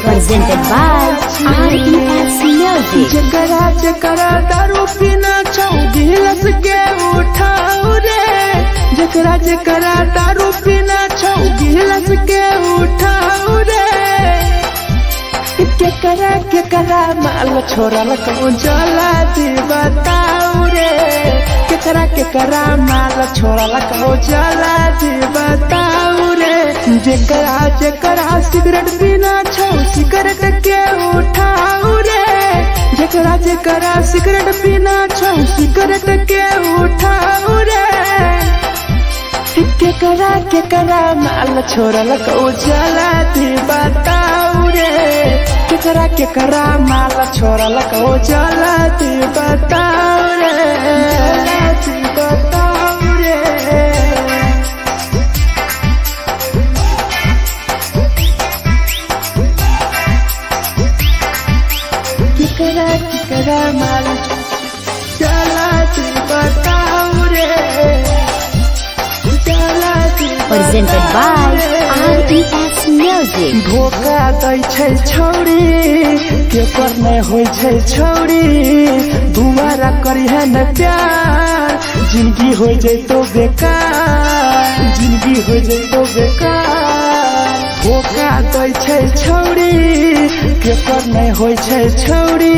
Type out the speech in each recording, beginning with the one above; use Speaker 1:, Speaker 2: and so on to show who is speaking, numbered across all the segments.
Speaker 1: Presented by RES Music.
Speaker 2: जकरा जकरा दारू पीना छौ गिलास के उठाओ रे, जकरा जकरा दारू पीना छौ गिलास के उठाओ रे। केकरा माल छोड़ल कहूँ जला दी बताओ रे, केकरा माल छोड़ल कहूँ जला दी बताओ रे। जकरा जकरा सिगरेट पीना छौ सिगरेट के उठाओ रे, जकरा जकरा सिगरेट पीना छौ सिगरेट के उठाओ रे। केकरा माल छोड़ल कहूँ जला दी बताओ रे, केकरा माल छोड़ल कहूँ जला दी बताओ रे, जला दी बताओ रे। केकरा माल जला दी बताओ रे, जला दी।
Speaker 1: Presented by RES Music.
Speaker 2: धोखा दै छै छौरी केकर नहीं होय छै छौरी, दुबारा करिहे न प्यार जिंदगी हो जैतो बेकार, जिंदगी हो जैतो बेकार। धोखा दै छै छौरी केकर नहीं होय छै छौरी,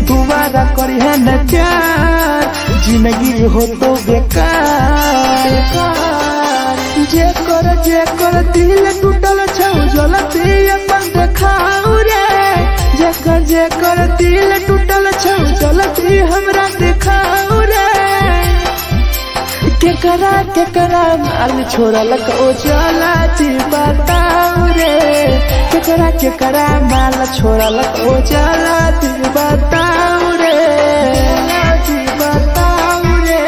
Speaker 2: दुबारा करिहे न प्यार जिंदगी हो तो बेकार। जेकर दिल टूटल छौ जलती अपन देखाओ रे, जेकर दिल टूटल छौ जलती हमरा देखाओ रे। केकरा माल छोड़ल कहूँ जला दी बताओ रे, केकरा माल छोड़ल कहूँ जला दी बताओ रे, जला दी बताओ रे।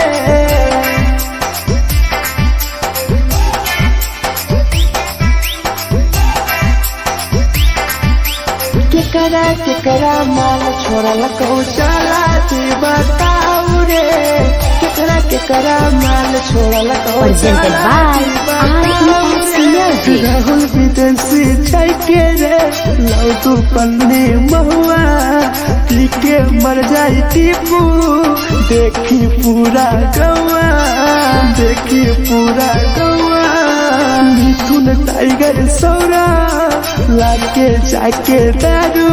Speaker 2: केकरा माल छोड़ल कहूँ जला दी बताओ रे, केकरा माल छोड़ल कहूँ
Speaker 1: Presented by RES Music.
Speaker 2: Rahul विदेशी छै के रे लौ तू पन्नी महुआ, पी के मर जाई टीपू देखी पूरा गौआ, देखी पूरा गौआ। मिथुन टाइगर सौरा लाके जाके दारू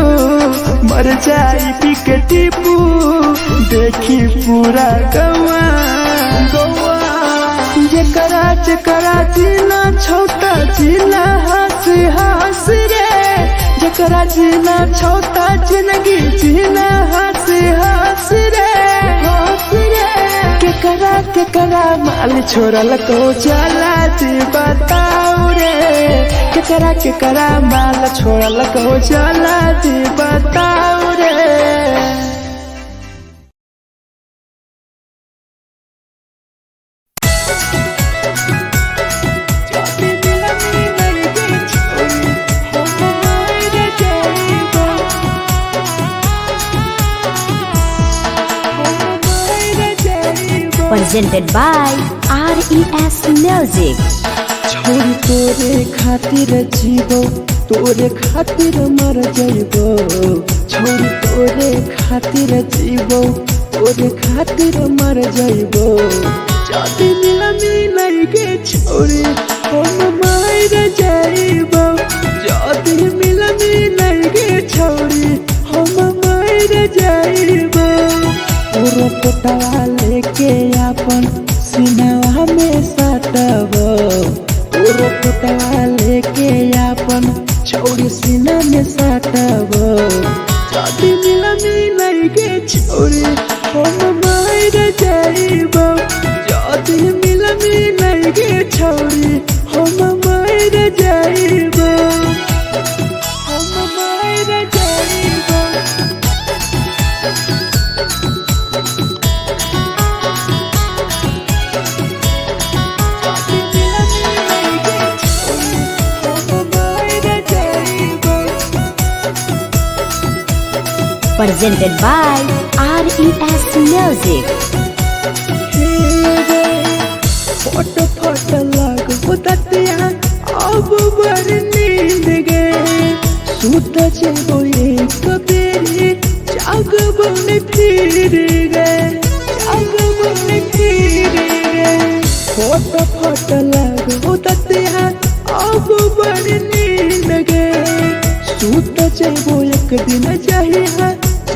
Speaker 2: मर जाई पी के टीपू देखी पूरा गौआ, गौआ। जकरा जीना छोटा जीना हंसी हंसी रे, जकरा जीना छोटा जिंदगी जीना हंसी हंसी रे, हंसी रे। केकरा माल छोड़ल कहूँ जला दी बताओ रे, केकरा माल छोड़ल कहूँ जला दी बताओ रे।
Speaker 1: Presented by RES Music.
Speaker 2: छोरी तोरे खातिर जीवो तोरे खातिर मर जइबो, छोरी तोरे खातिर जीवो तोरे खातिर मर जइबो। जाति मिलनी लगे छोरी हम मर जइबो, जाति मिलनी लगे छोरी हम मर जइबो। पूरा पोटवा लेके अपन सीनावा में सटबो, पूरा पोटवा लेके अपन छोरी सीना में सटबो। जाति मिलनी लगे छोरी हम मर जइबो, जाति मिलनी लगे छोरी हम मर जइबो, हम मर जइबो। जाति मिलनी लगे छोरी
Speaker 1: Presented by RES Music.
Speaker 2: फोट फोट लागो ततिया अब बर नींद गे सूत जेबो एक बेरी जागबो ने फिर गे जागबो ने फिर गे फोट फोट लागो ततिया अब बर नींद गे सूत जेबो एक दिन चाहिए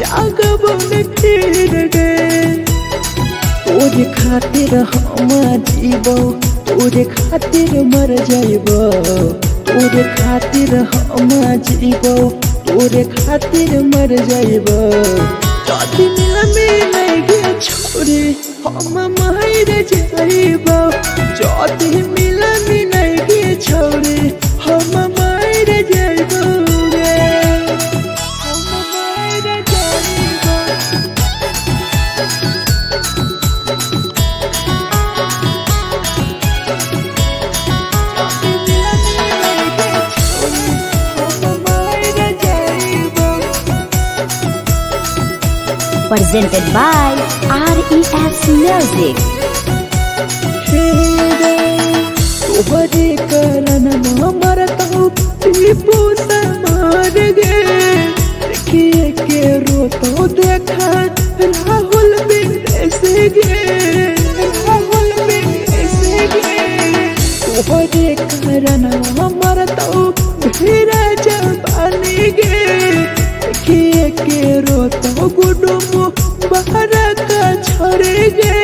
Speaker 2: जागबो ने फिर गे तोरे खातिर हम जीबो तोरे खातिर मर जाइबो तोरे खातिर हम जीबो तोरे खातिर मर जाइबो जदी मिले गे छोरी हम मर जाइबो जदी मिले गे छोरी हम मर जाइबो गे हम मर जाइबो
Speaker 1: Presented by RES Music.
Speaker 2: तोहरे कारण मरत हूँ टीपू समार गे देखिए के रोतो देखा राहुल विदेश गे राहुल विदेश गे तोहरे कारण मरत हूँ भीरा जवानी गे देखिए के रोतो गुडुमो बाहर का छोड़े गे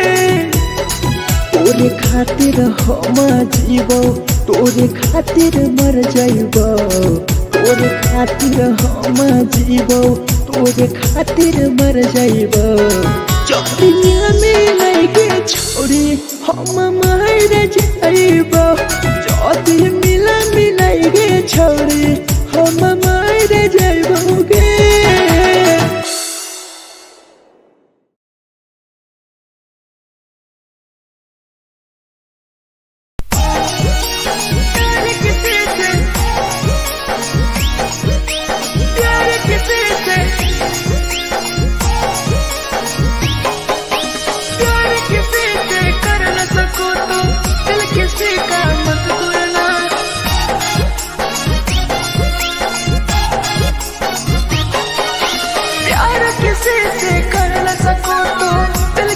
Speaker 2: तोरे खातिर हम जीबो तोरे खातिर मर जाइबो तोरे खातिर हम जीबो तोरे खातिर मर जाइबो जदी मिले गे छोरी हम मर जाइबो जदी मिले गे छोरी हम मर जाइबो गे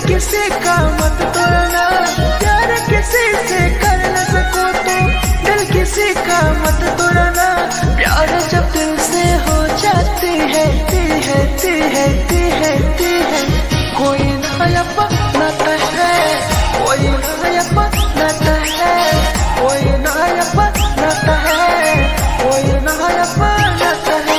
Speaker 2: किसी का मत तोड़ना प्यार किसी से कर न सको तो दिल किसी का मत तोड़ना प्यार जब दिल से हो जाती है कोई नया बनाता है कोई नया बनाता है कोई नया बनाता है कोई नया बनाता है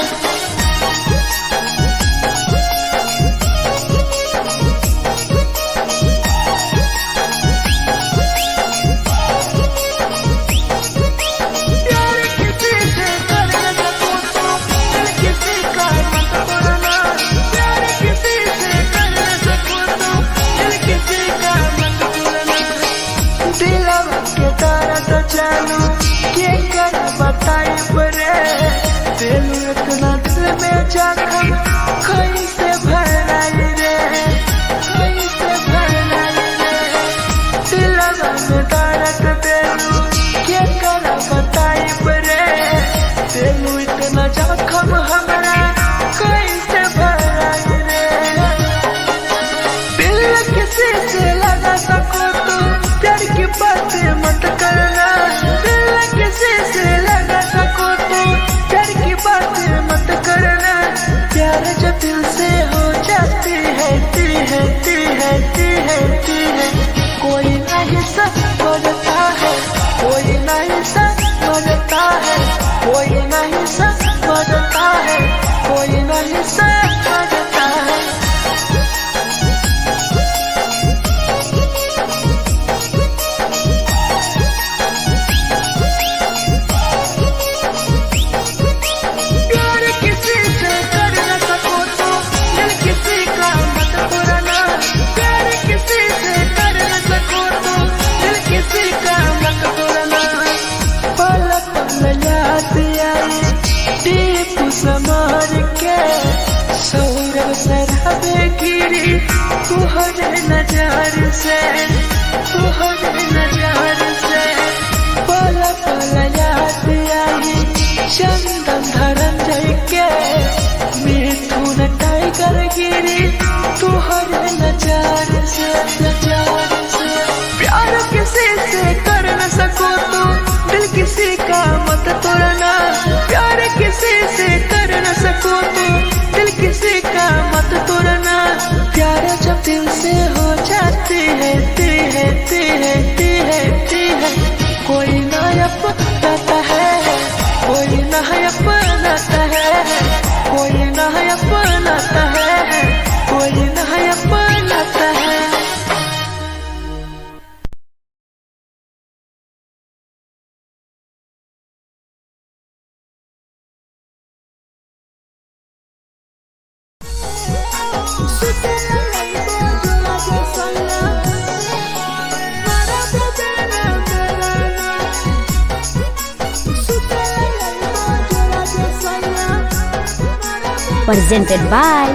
Speaker 2: इतना दिल में जखम कैसे भराई रे कैसे भराई रे दिलवा में दर्द देलू क्या कर बताई रे देलू इतना जखम हमरा कैसे भराई रे दिल किसी से लगा सको तो प्यार की बातें मत करना दिल किसी से लगा सको तो प्यार की बातें मत करना प्यार जब दिल से गिरी तुहरे नजर से, तुहरे नजर से। पल पल याद आई चंदन धनंजय के, मिथुन टाइगर गिरी तुहरे नजर से, नजर से। प्यार किसी से कर न सको तो दिल किसी का मत तोड़ना, प्यार किसी से कर न सको तो दिल किसी का मत तोड़ना। प्यार जब दिल से हो जाती है कोई ना अपनाता है, कोई ना अपनाता है, कोई ना अपनाता है, कोई ना अपनाता है।
Speaker 1: Presented by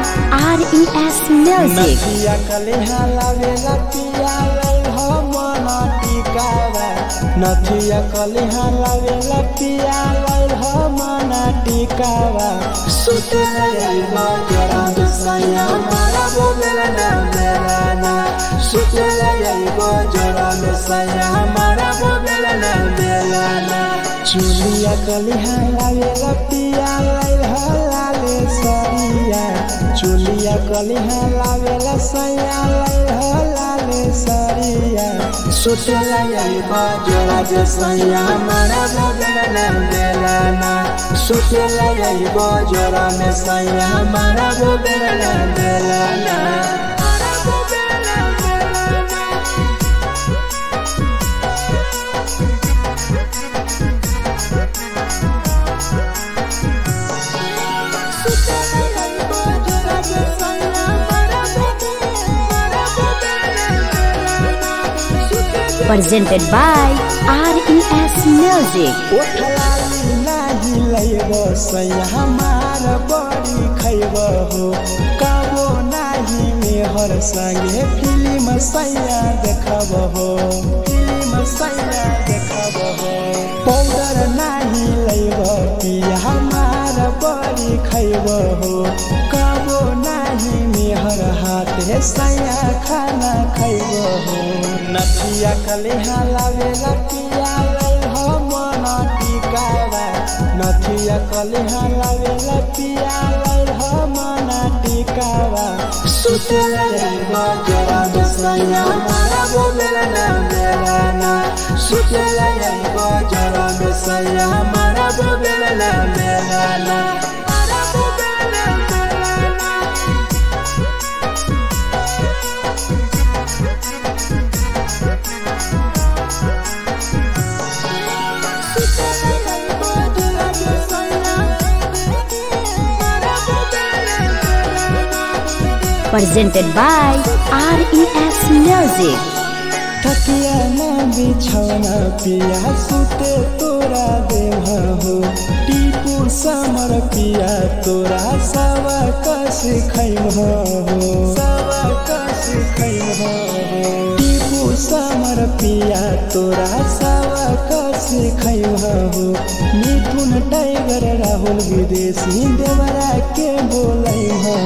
Speaker 1: RES Music.
Speaker 2: नथिया कलिहा लावेला पिया लई हो मना टिकावा, नथिया कलिहा लावेला पिया लई हो मना टिकावा। सुते लई बजरा सैया मारा बोलेला ना मेलाना, सुते लई बजरा सैया मारा बोलेला ना मेलाना। चुलिया कलिहा लावेला पिया लई हो लाले सरिया, चुलिया कलिहा लावेला सैया लई हो लाले सरिया। सुतेला यही बजरा सैया मारा बोलेला ना मेलाना, सुतेला यही बजरा में सैया मारा बोलेला ना Melana.
Speaker 1: Presented by RES Music.
Speaker 2: ओठलाली नाही लइबो सैया हमार बड़ी खइबो हो, कबो नाही मेहर संगे फिल्म सैया देखबो हो, फिल्म सैया देखबो हो। पाउडर नाही लइबो पिया हमार बड़ी खइबो हो, कबो नाही मेहर हाथे सैया खाना खइबो हो। नथिया कलिहा लावेला पिया लई हो मना टिकावा, नथिया कलिहा लावेला पिया लई हो मना टिकावा। सुतेला यही बजरा सैया मारा बोलेला ना मेलाना, सुतेला यही बजरा सैया मारा बोलेला ना Melana.
Speaker 1: Presented by RES Music.
Speaker 2: तकिया ना बिछौना पिया सुते तोरा देह हो, टीपू समर पिया तोरा सवा कस खैम हो, सवा कस खैम हो। टीपू समर पिया तोरा सवा कस खैम हो। मिथुन टाइगर राहुल विदेशी देवरा के बोलै हो।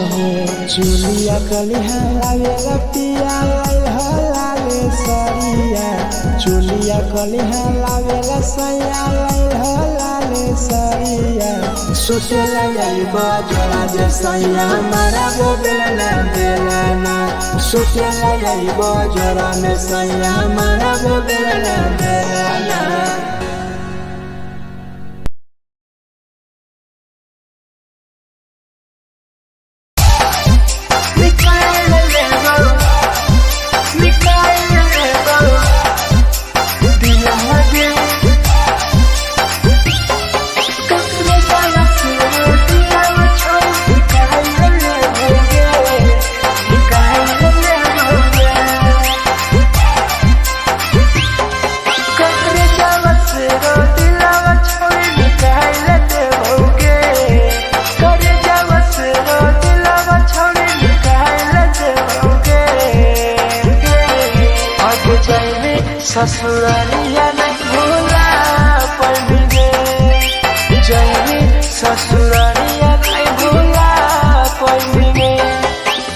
Speaker 2: चुलिया कलिहा लावेला पिया लई हो लाले सरिया, चुलिया कलिहा लावेला सैया लई हो लाले सरिया। सुतेला यही बजरा सैया मारा बोलेला ना मेलाना, सुतेला यही बजरा में सैया मारा बोलेला ना मेलाना। आगे जाए ससुरालिया नहीं भूला पड़ेंगे जाए ससुरालिया नहीं भूला पड़ेंगे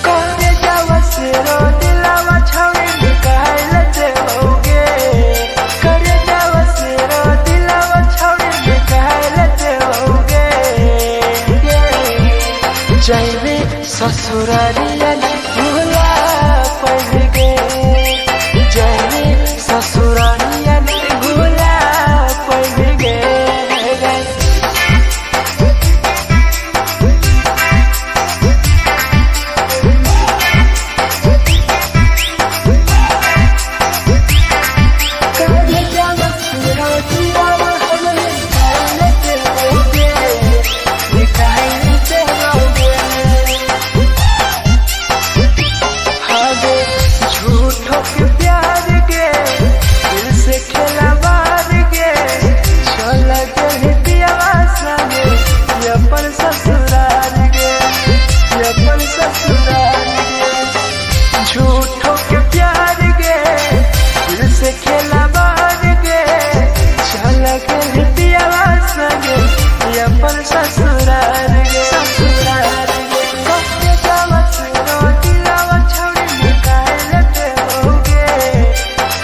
Speaker 2: करे जावा से रो दिलावा छावे निकाल देओगे करे जावा से रो दिलावा छावे निकाल देओगे जाए ससुरालिया नहीं भूला पड़ेंगे जाए ससुरालिया नहीं भूला पड़ेंगे झूठों के प्यार गे दिल से खेला बार गे चल के पियावा संगे अपन ससुराल गे ससुराल गे कब जावा सुनो दिलावा छोड़ी निकाल देओगे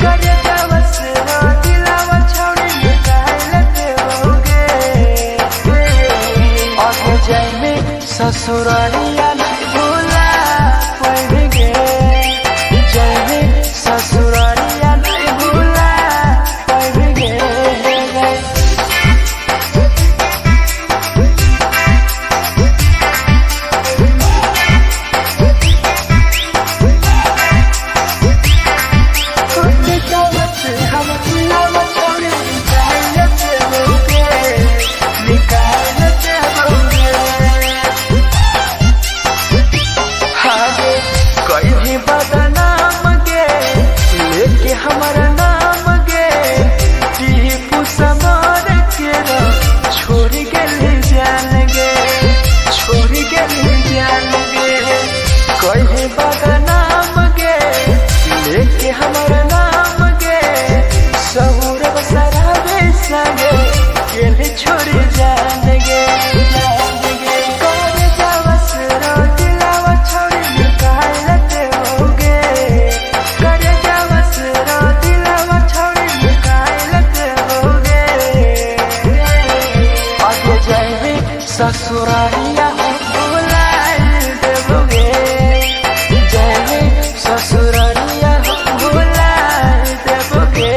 Speaker 2: कर जावा सुनो दिलावा छोड़ी निकाल देओगे आगे जाए ससुरालिया नहीं भूला पड़ेंगे जाए ससुरालिया नहीं भूला पड़ेंगे बदनाम गे लेके हमारा नाम गे टीपू समार के छोड़ गए जान गे छोड़ गए जान गे कहीं बदनाम गे लेके हमारा नाम गे सहूर बसरावे संगे गेले छोड़ जान गे ससुरालिया भूला देओगे जाए ससुरालिया भूला देओगे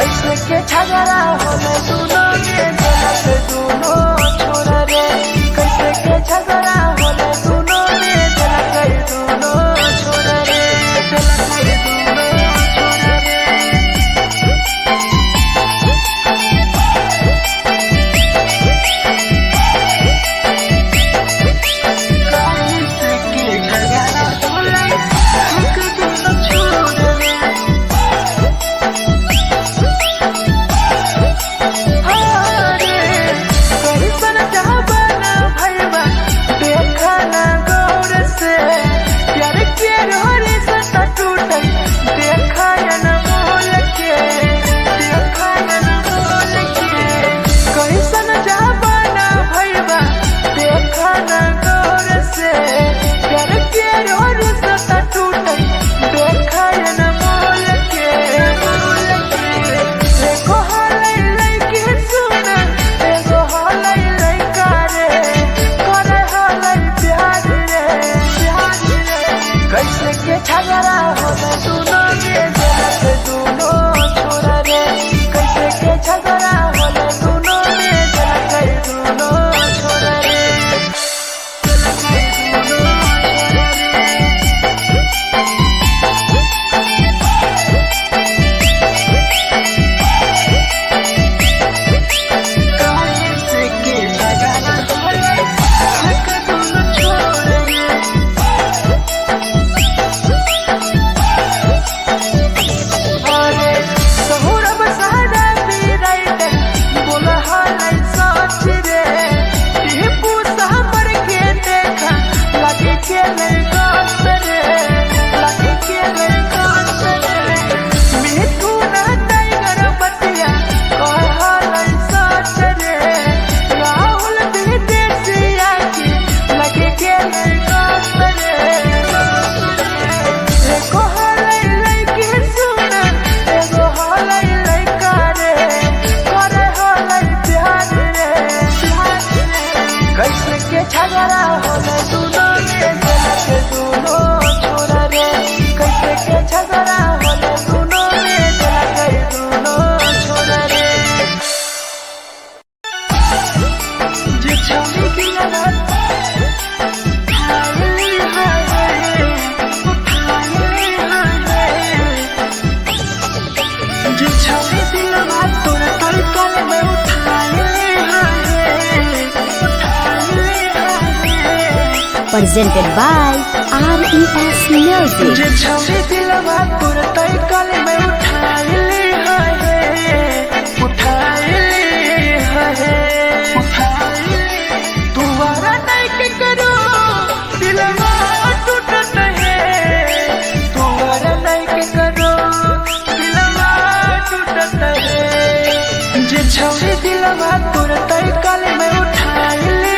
Speaker 2: झगड़ा होले दुनो के गलत दुनो छोड़ रे कैसे के झगड़ा होले दुनो के गलत दुनो छोड़ रे झगड़ा होले दोनों में जलत दोनों छोरा रे कैसे के झगड़ा होले दोनों में जलत दोनों छोरा रे झगड़ा होले दोनों में जलत दोनों छोरा रे कैसे के झगड़ा होले दोनों में जलत दोनों छोरा रे जे छौरी दिया जे छौरी दिया तोरा तलकल में
Speaker 1: presented by RES Music.
Speaker 2: जे छौरी दिलवा तोर तई कल में उठाइले तुम्हारा नहीं के करो दिलवा टूटत है तुम्हारा नहीं के करो दिलवा टूटत है जे छौरी दिलवा तोर तई कल में उठाइले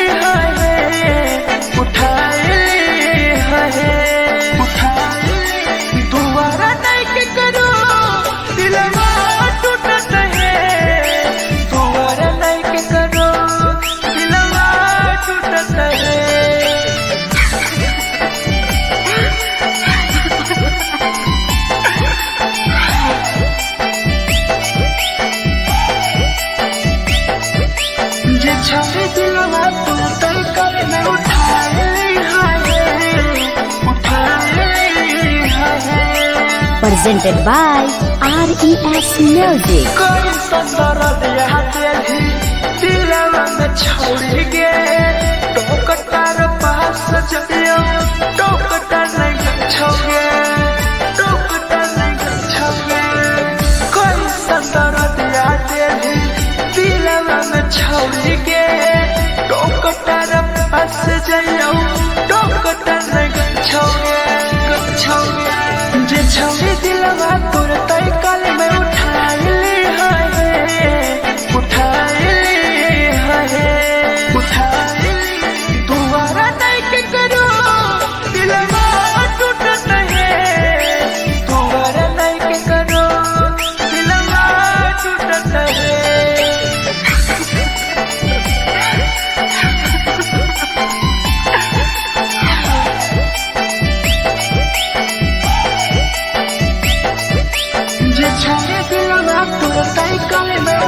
Speaker 2: दोबारा नहीं के करो दिलवा टूटत है दोबारा नहीं के करो दिलवा टूटत है जे छौरी दिलवा तू तई कल में उठाए
Speaker 1: presented by RES Music.
Speaker 2: कोई संदर दिया तेरी दिलवा में छोड़ के टोकटार पास जइयो टोकटार नहीं छोगे टोकटार नहीं छोगे कोई संदर दिया तेरी दिलवा में छोड़ के टोकटार पास जइयो टोकटार नहीं छोगे जे छौरी दिलवा तोर तई कल में उठाइले दोबारा नहीं के करो दिलवा टूटत है दोबारा नहीं के करो दिलवा टूटत है छौरी दिलवा तोर तई कल में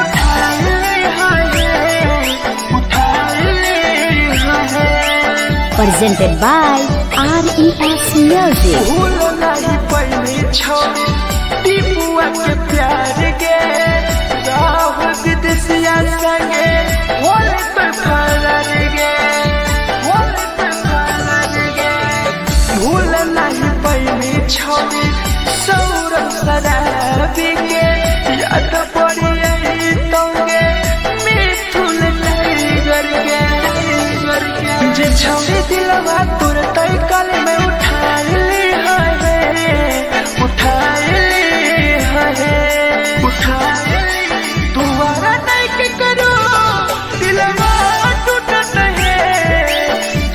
Speaker 1: presented by RES Music.
Speaker 2: भूल नहीं पहली छौरी टीपुआ के प्यार के राहुल विदेशिया संगे होले तो फरार गे भूल नहीं पहली छौरी सौरभ शराबी के याद पड़ी यही तोगे मिथुन टाइगर के जे छौरी दिलवा तोर तई कल में उठाइले दोबारा नहीं के करो दिलवा टूटत है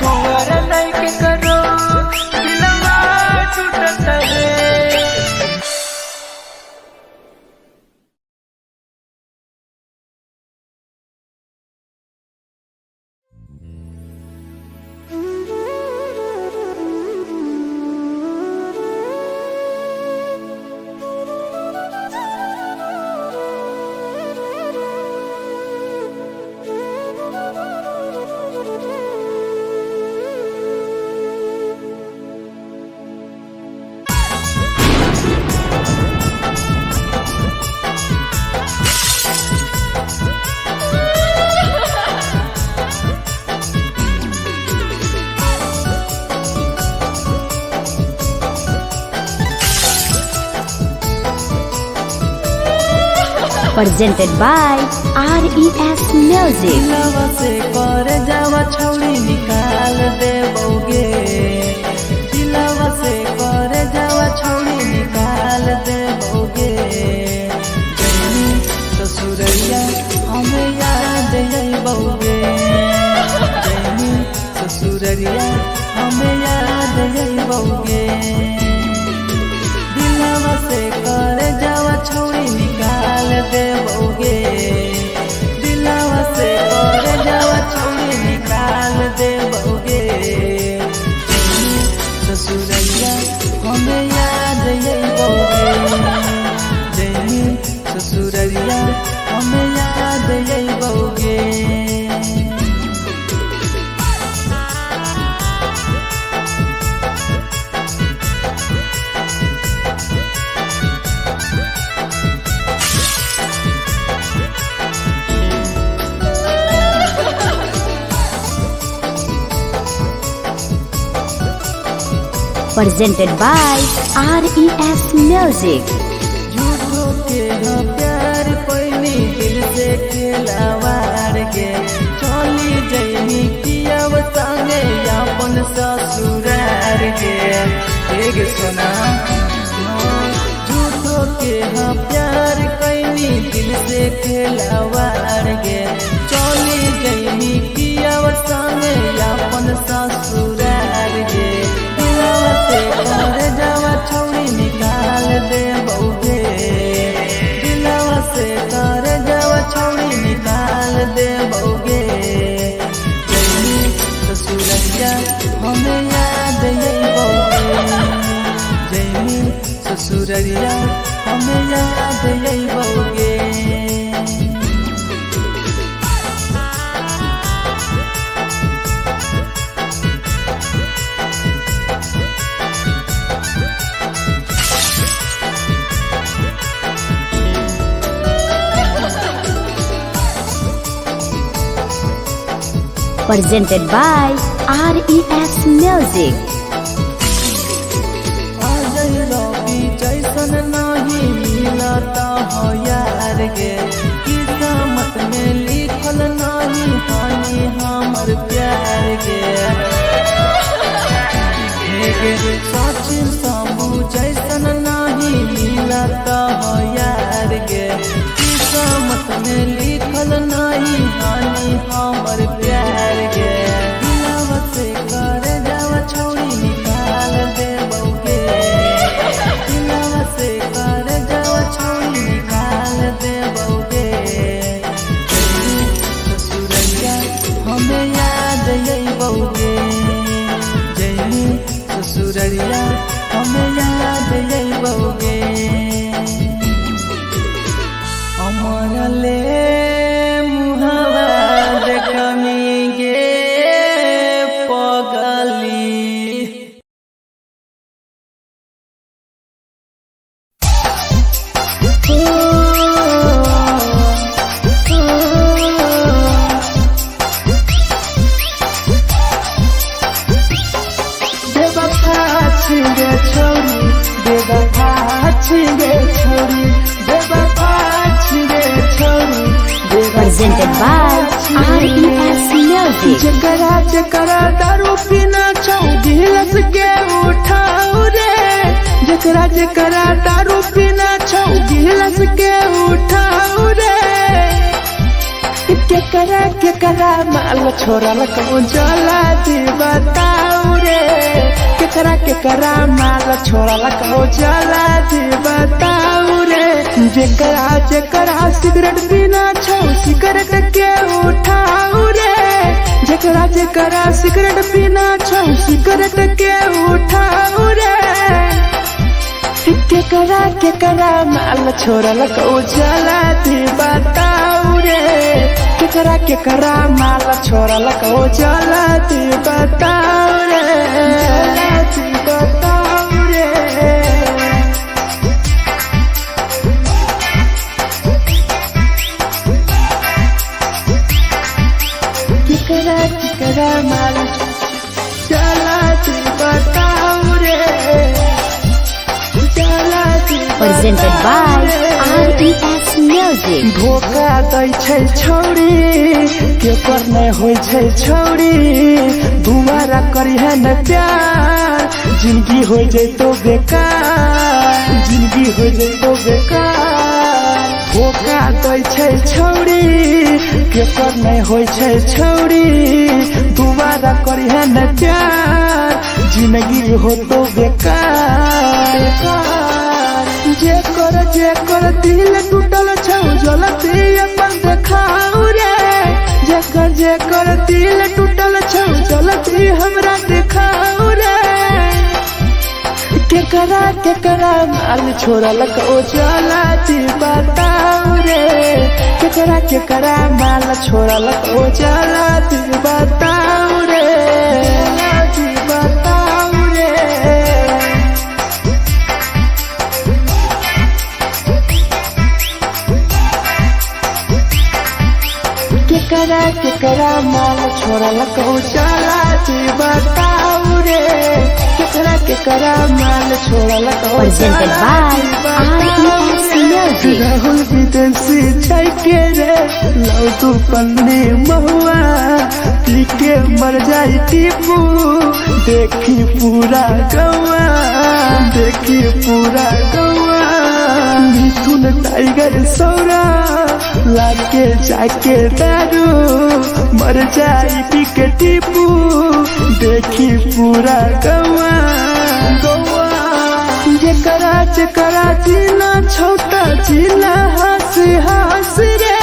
Speaker 2: दोबारा नहीं के करो दिलवा टूटत है
Speaker 1: Presented by RES Music.
Speaker 3: दिलवा से कर जावा छौड़ी निकाल देबोगे दिलवा से कर जावा छौड़ी निकाल देबोगे जैनी ससुरैया हमें याद अइबोगे जैनी ससुरैया हमें याद अइबोगे दिलवा से कर जावा छौड़ी निकाल देबोगे दिलवा से कर जावा छौड़ी निकाल देबोगे ससुरैया हमें याद अइबोगे जैनी ससुरैया हमें याद अइबोगे
Speaker 1: Presented by RES Music.
Speaker 3: झूठो के हाँ प्यार पैनी दिल से खिलावार के चली जैनी कियाव संगे अपन ससुरार के एक सुना झूठो के हाँ प्यार कैनी दिल से खिलावार के चली जैनी कियाव संगे अपन ससुरार के दिलवा से कर जावा छौड़ी निकाल देबोगे दिलवा से कर जावा छौड़ी निकाल देबोगे जैनी ससुरैया हमें याद अइबोगे जैनी ससुरैया हमें याद अइबोगे
Speaker 1: Presented by RES Music.
Speaker 3: आजै रवि जैसन नहीं मिलता हो यार गे किस्मत में लिखल नहीं हानि हमर प्यार गे सचिन साबू जैसन नहीं मिलता हो यार गे किस्मत में लिखल नहीं हानि हमर प्यार गे दिलवा से कर जावा छौड़ी निकाल देबोगे दिलवा से कर जावा छौड़ी निकाल देबोगे ससुरैया हमें याद अइबोगे जैनी ससुरैया हमें याद अइबोगे अमर ले मुहावा देखनी गे पगली
Speaker 2: बेवफा छिगे छोरी बेवफा छिगे छोरी बेवफा छिगे छोरी
Speaker 1: Presented by RES Music.
Speaker 2: जकरा जकरा दारू पीना छौ गिलास के उठाऊ रे जकरा जकरा दारू पीना छौ गिलास के उठाऊ रे केकरा माल छोड़ल कहूँ जला दी बताऊ रे केकरा माल छोड़ल कहूँ जला दी बताऊ रे जकरा जकरा सिगरेट पीना छौ सिगरेट के उठाऊ रे जकरा जकरा सिगरेट पीना छौ सिगरेट के उठाऊ रे केकरा माल छोड़ल कहूँ जला दी बताऊ रे केकरा माल छोड़ल कहूँ जला दी बताऊ रे जला दी बताऊ रे केकरा माल जला दी बताऊ रे
Speaker 1: Presented by RES Music.
Speaker 2: धोखा दै छै छौरी के पर नै होइ छै छौरी दुबारा करिहे न प्यार जिंदगी हो जैतो बेकार जिंदगी हो जैतो बेकार धोखा दै छै छौरी के पर नै होइ छै छौरी दुबारा करिहे न प्यार जिंदगी हो तो बेकार जे कर दिल टूटल छौ जलती अपन देखाऊ रे जे कर दिल टूटल छौ जलती हमरा देखाऊ रे केकरा माल छोड़लक ओ जलती बताऊ रे केकरा माल छोड़लक ओ जलती बताऊ रे बताऊ रे केकरा माल छोड़लक ओ जलती बताऊ रे केकरा माल छोड़लक ओ
Speaker 1: Presented by RES Music.
Speaker 2: Rahul विदेशी छै के रे लौ तू पन्नी महुआ पी के मर जाई टीपू देखी पूरा गौआ मिथुन टाइगर सौरा लाके जाके दारू मर जाई पी के टीपू देखी पूरा गौआ जेकरा जीना छोटा जीना हंस रे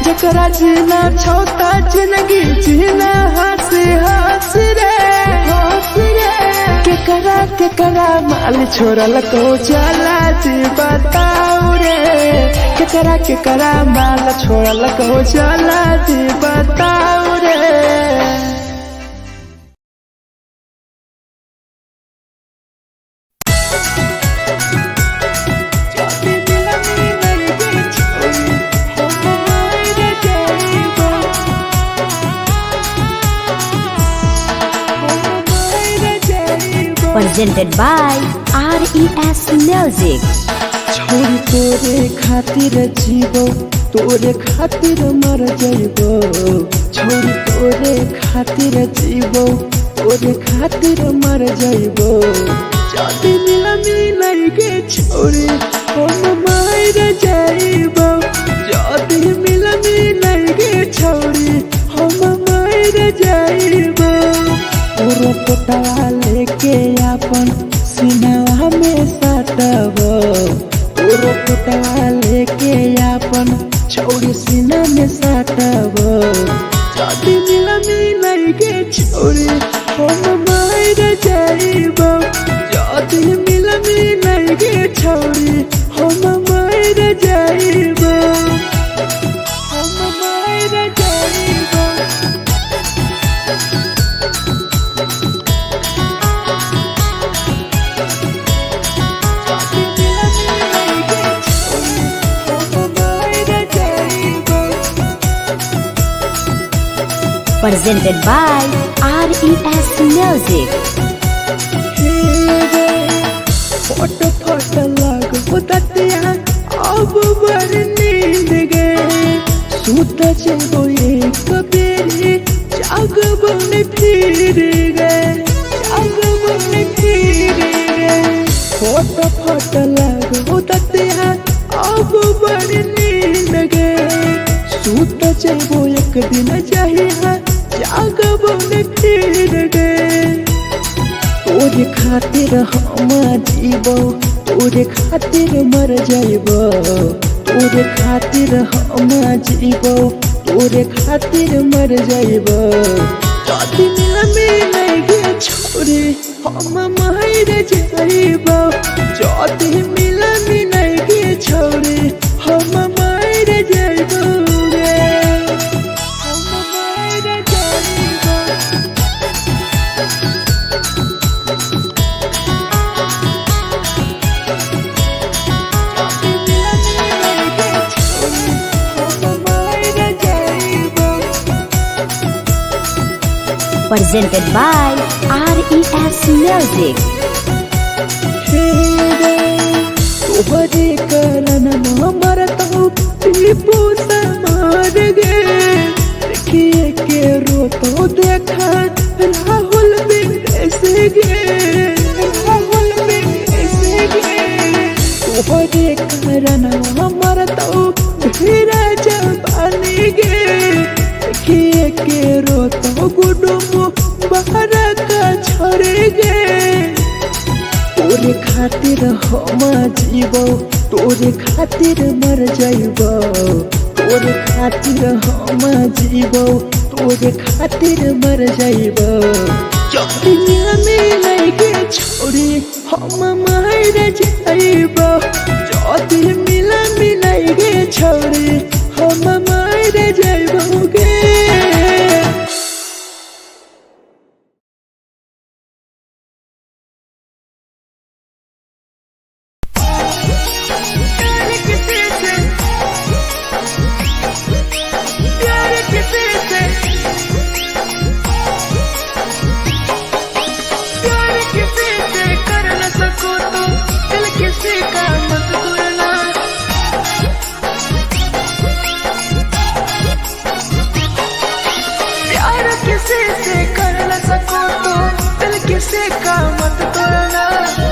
Speaker 2: जेकरा जीना छोटा जिंदगी जीना हंस रे केकरा माल छोड़लक ओ जलती बताऊ रे केकरा माल छोड़लक ओ जलती बताऊ रे
Speaker 1: Presented by RES Music.
Speaker 2: छोरी तोरे खातिर जीवो तोरे खातिर मर जाइबो छोरी तोरे खातिर जीवो तोरे खातिर मर जाइबो जदी मिलाई गे छोरी हम मर जाइबो जदी मिलाई गे छोरी हम मर जाइबो पूरा पोटवा लेके अपन सीनावा में साटबो पूरा पोटवा लेके अपन छौरी सीना में साटबो जदी मिलाई गे छौरी हम मर जाइबो जदी मिलाई गे छौरी हम मर जाइबो हम मर जाइबो
Speaker 1: Presented by RES Music.
Speaker 2: फट लागो ततिया अब बड़ नींद गए सूत जेबो एक बेरी जागबो ने फिर गए फट लागो ततिया अब बड़ नींद गए सूत जेबो एक दिन चाहिए जागबो ने फिर गए तोरे खातिर हम जीबो तोरे खातिर मर जाइबो तोरे खातिर हम जीबो तोरे खातिर मर जाइबो जदी मिलाई गे छोरी हम मर जाइबो जदी मिलाई गे छोरी हम मर जाइबो रे हम मर जाइबो
Speaker 1: Presented by RES Music.
Speaker 2: तोहरे कारण मरत हूँ टीपू समार गे देखिए के रोतो देखा राहुल विदेश गे राहुल विदेश गे तोहरे कारण मरत हूँ धीरज पानी गे देखिए के रोतो गुडुम बाहर का छोड़ गे तोरे खातिर हम जीवो तोरे खातिर मर जाइबो तोरे खातिर हम जीवो तोरे खातिर मर जाइबो दुनिया में लगे छोड़ी हम मर जाइबो जदी मिला मिलाइगे छोड़ी हम मर जाइबो गे किसी का मत तोड़ना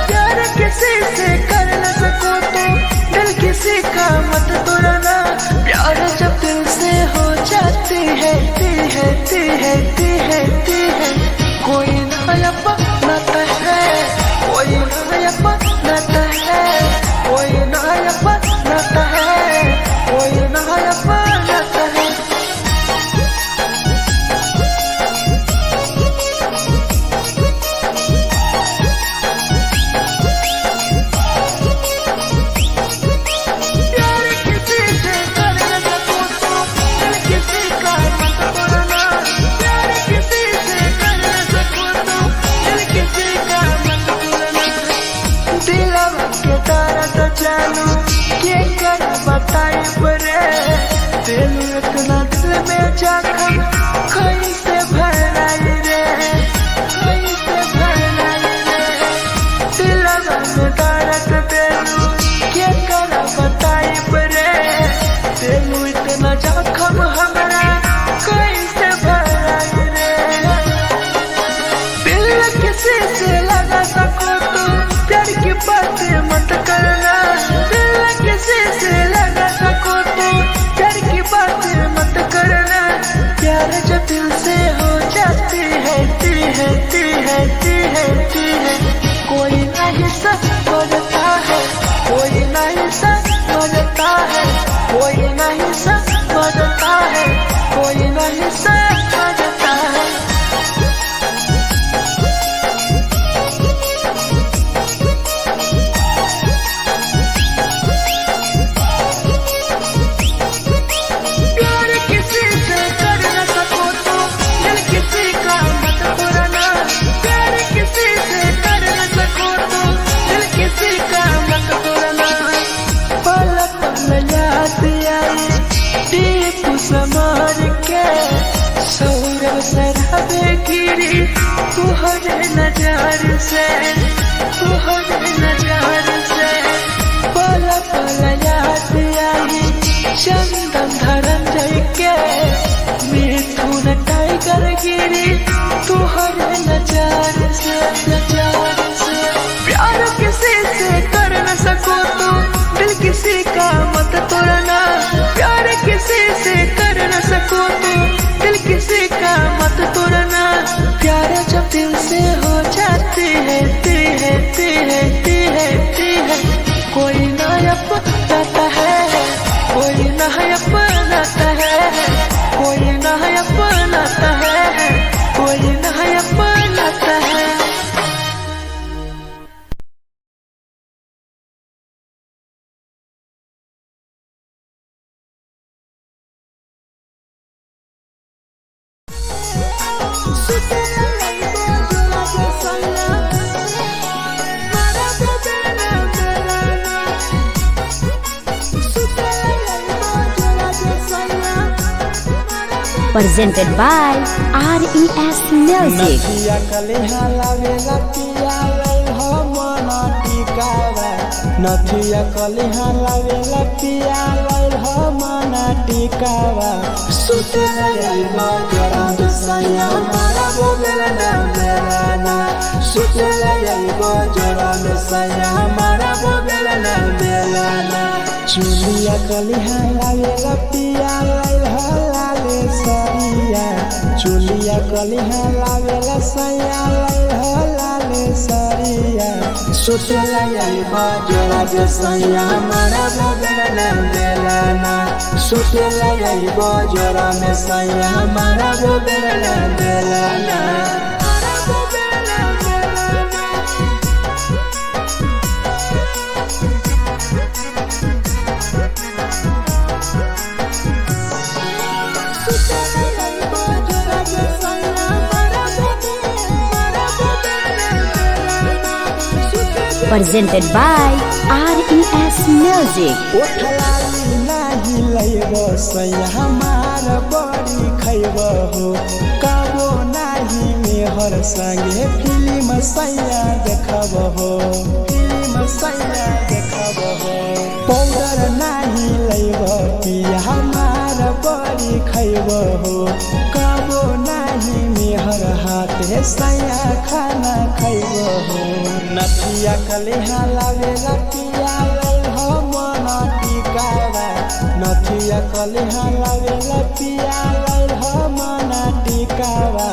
Speaker 2: प्यार किसी से कर न सको तो दिल किसी का मत तोड़ना प्यार जब दिल से हो जाती है कोई नया बनाता है कोई नया बनाता है कोई नया बनाता है कोई नया बनाता है जानू के कर बताई परे दिल इतना दिल में जखम कैसे भराई रे कैसे भराई रे दिलवा में दर्द दिलू के कर बताई परे दिल इतना जखम हमरा कैसे भराई रे दिल किसी से लगा सको तो प्यार की बातें मत करना किसी से लगा सको तो प्यार की बातें मत करना प्यार जो दिल से हो जाती है कोई नहीं समझता है कोई नहीं समझता है कोई नहीं समझता है कोई नहीं समझता है समार के सौरव सरहबे गिरी तुहरे नजर से पल पल याद आई चंदन धरंजय के मिथुन टाइगर गिरी तुहरे नजर से प्यार किसी से कर न सको तो दिल किसी का मत तोड़ना प्यार किसी से कर न सको तो दिल किसी का मत तोड़ना प्यार जब दिल से हो जाती है कोई नया बनाता है कोई नया बनाता है कोई नया बनाता है कोई नया बनाता है
Speaker 1: presented by RES Music.
Speaker 2: नथिया कलिहा लावेला पिया लैल हो मना टिकावा सुते लैबा जरा सैया मारा बोलेला ना बेलाना सुते लैबा जरा सैया मारा बोलेला ना बेलाना चुलिया कलिहा लावेला पिया लैल हो लाले सरिया चुलिया कलिहा लावेला सैया लैल हो लाले सरिया सुते लैबा जरा सैया मारा बोलेला ना बेलाना सुते लैबा जरा सैया मारा बोलेला ना बेलाना
Speaker 1: Presented by RES Music.
Speaker 2: ओठलाली नाही लैब सैया हमार बड़ी खैब हो कबो नाही मेहर संगे फिल्म सैया देखब हो फिल्म सैया देखब हो पाउडर नाही लैब पिया हमार बड़ी खैब हो कबो नाही मेहर हाथे सैया खाना खैब हो नथिया कलिहा लावेला पिया लैल हो मना टिकावा नथिया कलिहा लावेला पिया लैल हो मना टिकावा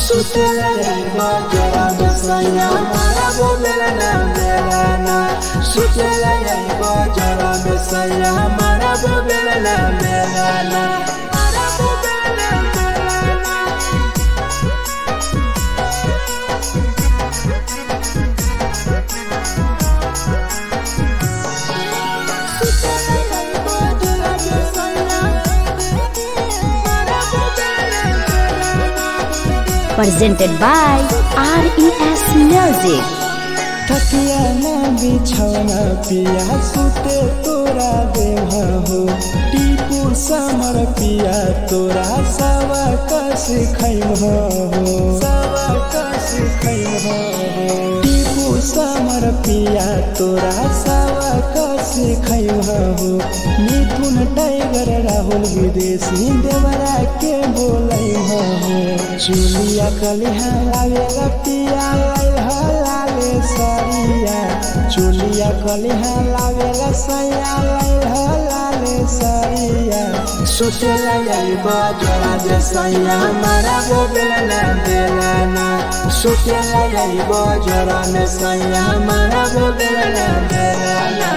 Speaker 2: सुते लैबा जरा सैया मारा बोलेला ना बेलाना सुते लैबा जरा सैया मारा बोलेला ना बेलाना
Speaker 1: Presented by RES Music.
Speaker 2: थकिया न बिछौना पिया सुते तोरा देह हो टीपू समर पिया तोरा सवा कस खैम हो सवा कस खैम हो टीपू समर पिया तोरा सवा कस खैम हो मिथुन टाइगर राहुल विदेशी देवरा के बोलै हो चुलिया कलिहा लावेला पिया लैल हो लाले सरिया चुलिया कलिहा लावेला सैया लैल हो लाले सरिया सुते लैबा जरा सैया मारा बोलेला ना बेलाना सुते लैबा जरा सैया मारा बोलेला ना बेलाना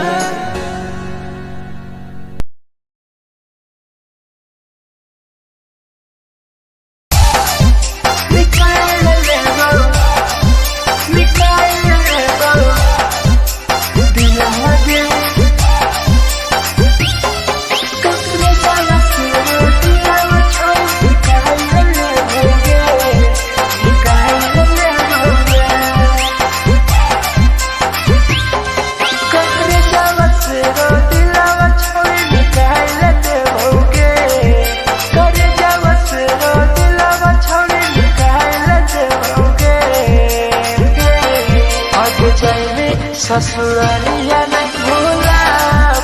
Speaker 3: ससुरालिया नहीं भूला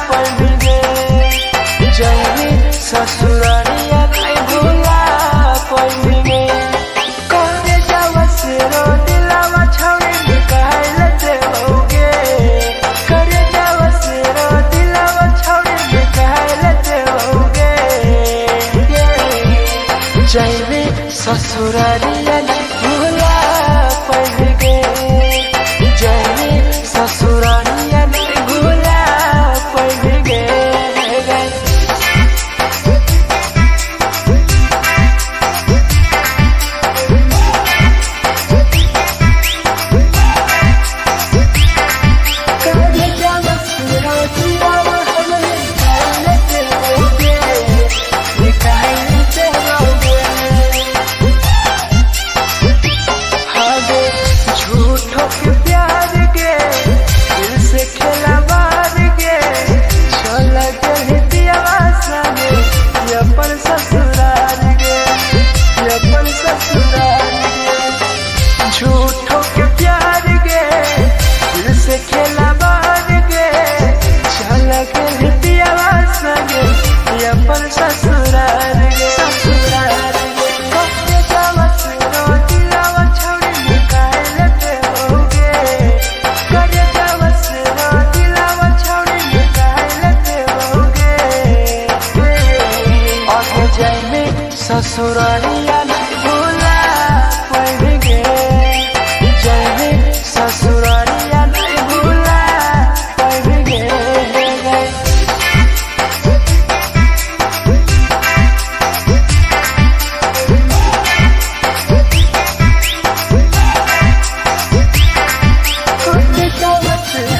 Speaker 3: पड़ेंगे जाएंगे ससुरालिया नहीं भूला पड़ेंगे करे जावा से रो दिलावा छावे निकाल लेते होगे करे जावा से रो दिलावा छावे निकाल लेते होगे जाएंगे ससुरालिया नहीं भूला पड़ेंगे ससुरालिया नहीं भूला पड़ेंगे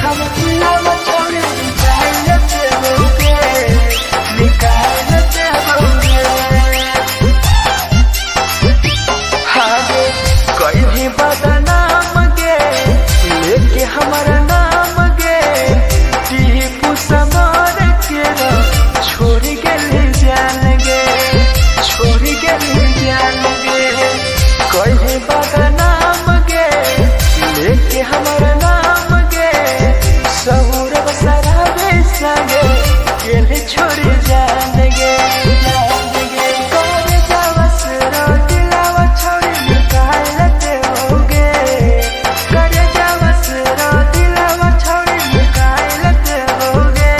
Speaker 3: हम दिलावा छोड़ी निकाल देबोगे निकाल देबोगे हागे कोई भी बदनाम गे लेके हमारा नाम गे टीपू समर के छोड़ गेली जान गे छोड़ गेली जान गे कोई भी बदनाम गे लेके हमारा नाम गे सौरभ सराबे संगे गेली छोड़ी जान गे करे जावस रो दिलावा छोड़ी निकाल देबोगे करे जावस रो दिलावा छोड़ी निकाल देबोगे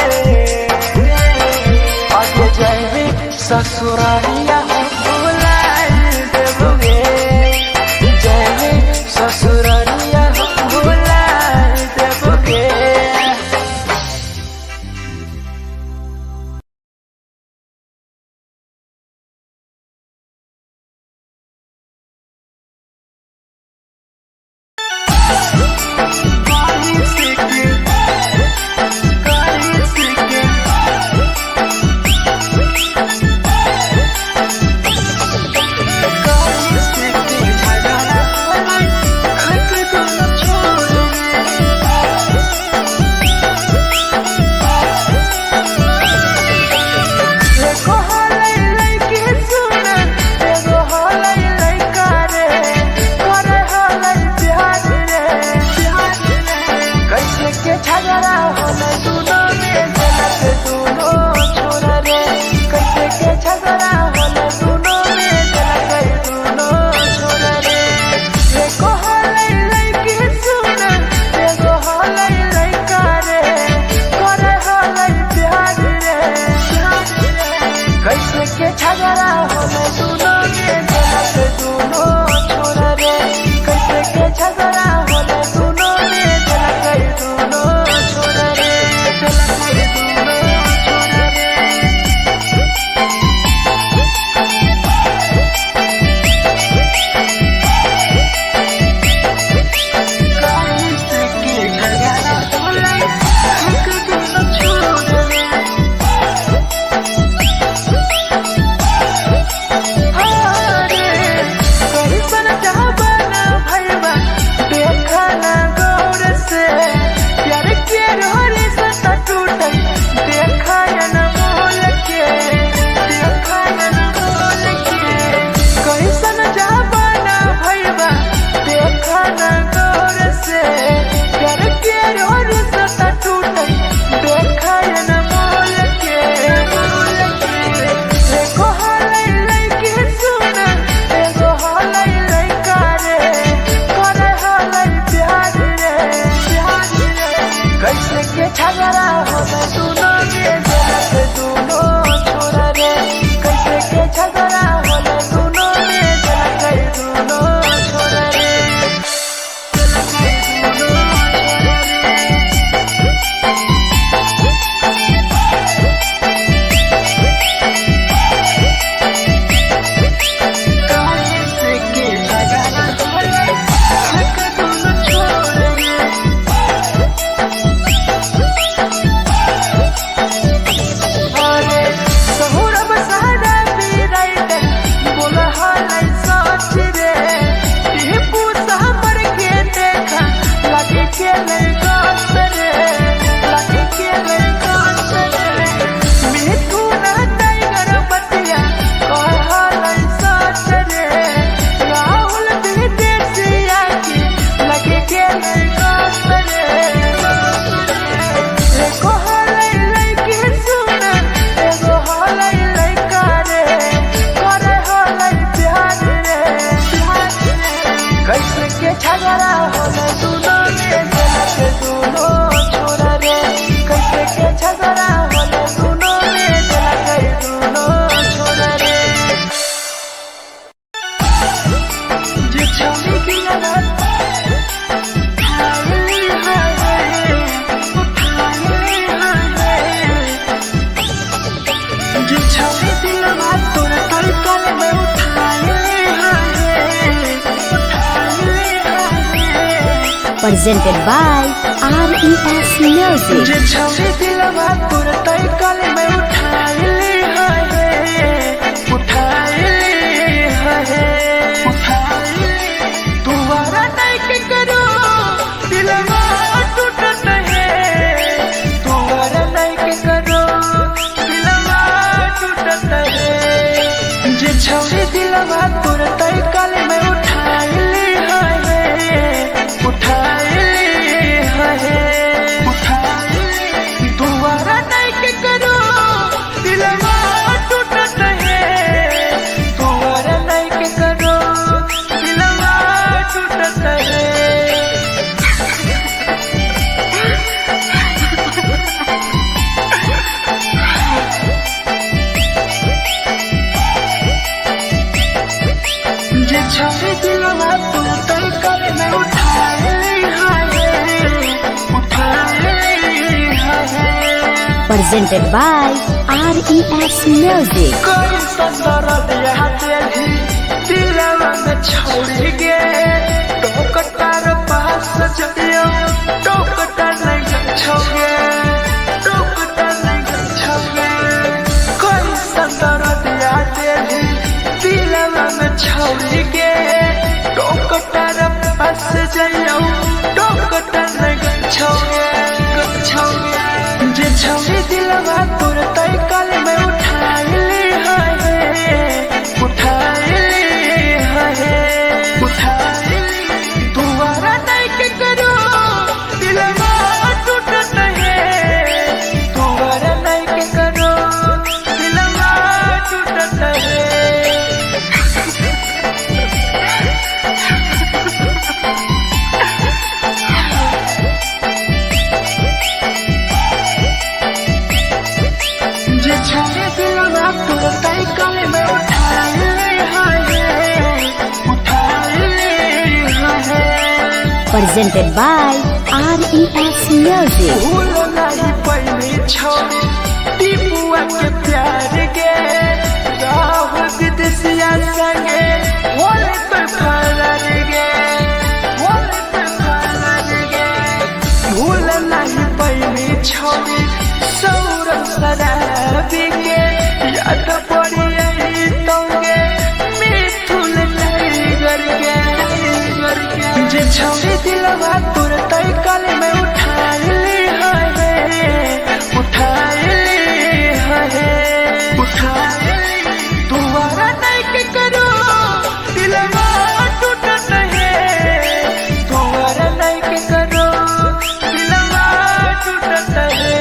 Speaker 3: आगे जाइबे ससुरारिया भुलाए देबोगे जाइबे ससुरारिया भुलाए देबोगे
Speaker 1: presented by RES Music.
Speaker 3: जे छवि दिलवा तोर तय कल में उठाइली है तुम्हारा नहीं के करो दिलवा टूटत है तुम्हारा नहीं के करो दिलवा टूटत है जे छवि दिलवा तोर तय कल में उठाइली है तुम्हारा नहीं के करो दिलवा टूटत है तुम्हारा नहीं के करो दिलवा टूटत है जे छवि दिलवा तुम तय कर में उठाइली
Speaker 1: Presented by RES Music.
Speaker 3: कोई संदर दिया तेरी दिलवा में छोड़ गे टोकटार पास जइयो टोकटार नहीं छोगे टोकटार नहीं छोगे कोई संदर दिया तेरी दिलवा में छोड़ गे टोकटार पास जइयो टोकटार नहीं छोगे जे छवि दिलवा तोर तय कल में उठाइली तुम्हारा नहीं के करो दिलवा टूटत है तुम्हारा नहीं के करो दिलवा टूटत है जे छवि दिलवा तोर तय कल में
Speaker 1: Presented by RES Music.
Speaker 3: भूल नहीं पहली छोड़ी टीपुआ के प्यार गे राह विदेशिया संगे होले पे फरार गे भूल नहीं पहली छोड़ी सौरभ शराबी के याद पड़ी यही तोगे मिथुन टाइगर के जे छवि दिलवा तोर तय कल में उठाइली तुम्हारा नहीं के करो दिलवा टूटत है तुम्हारा नहीं के करो दिलवा टूटत है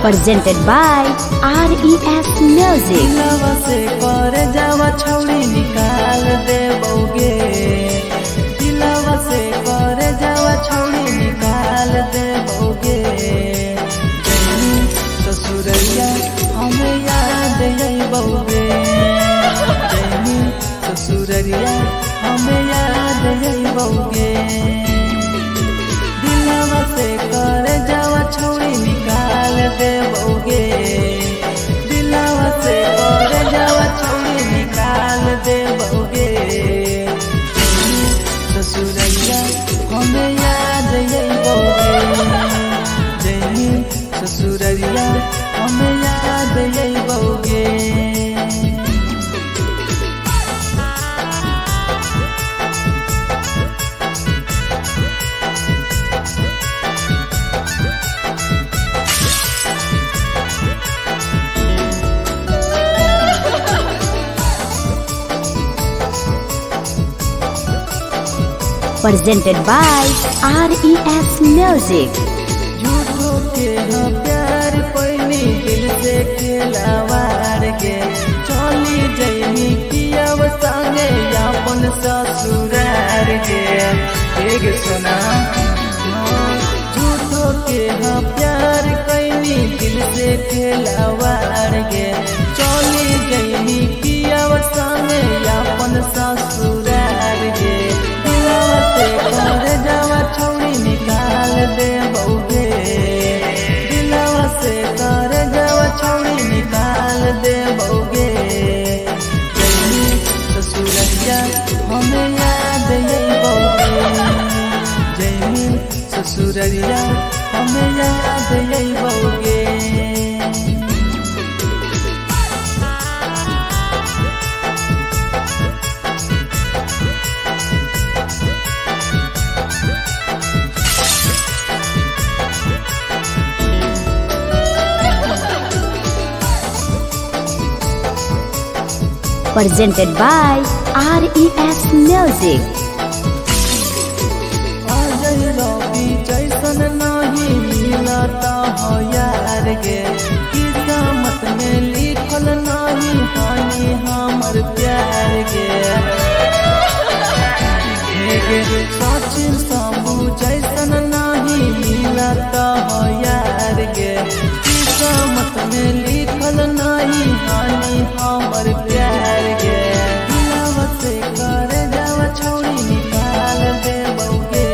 Speaker 1: Presented by RES Music.
Speaker 3: दिलवा से कर जावा छौड़ी निकाल देबोगे दिलवा से कर जावा छौड़ी निकाल देबोगे जैनी ससुरैया हमें याद अइबोगे जैनी ससुरैया हमें याद अइबोगे दिलवा से कर जावा छौड़ी निकाल देबोगे दिलवा से कर जावा छौड़ी निकाल देबोगे ससुरैया हमें याद अइबोगे जैनी ससुरैया हमें याद अइबोगे
Speaker 1: presented by RES Music.
Speaker 2: झूठो के हाँ प्यार पैनी दिल से खिलावार के चली जैनी किया संगे अपन ससुरार के एक सुना झूठो के हाँ प्यार कैनी दिल से खिलावार के चली जैनी किया संगे अपन ससुरार के दिलवा से कर जावा छौड़ी निकाल दे बउगे दिलवा से कर जावा छौड़ी निकाल दे बउगे जैनी ससुरैया हमें याद यही बउगे जैनी ससुरैया हमें याद यही बउगे
Speaker 1: Presented by RES Music.
Speaker 2: Ajay रवि जैसन नहीं मिलता हो यार गे किस्मत में लिखल नहीं हानि हमर प्यार गे सचिन शंभू जैसन नहीं मिलता हो यार गे किस्मत में लिखल नहीं हानि हमर प्यार गे दिलवा से कर जावा छौड़ी निकाल दे बउगे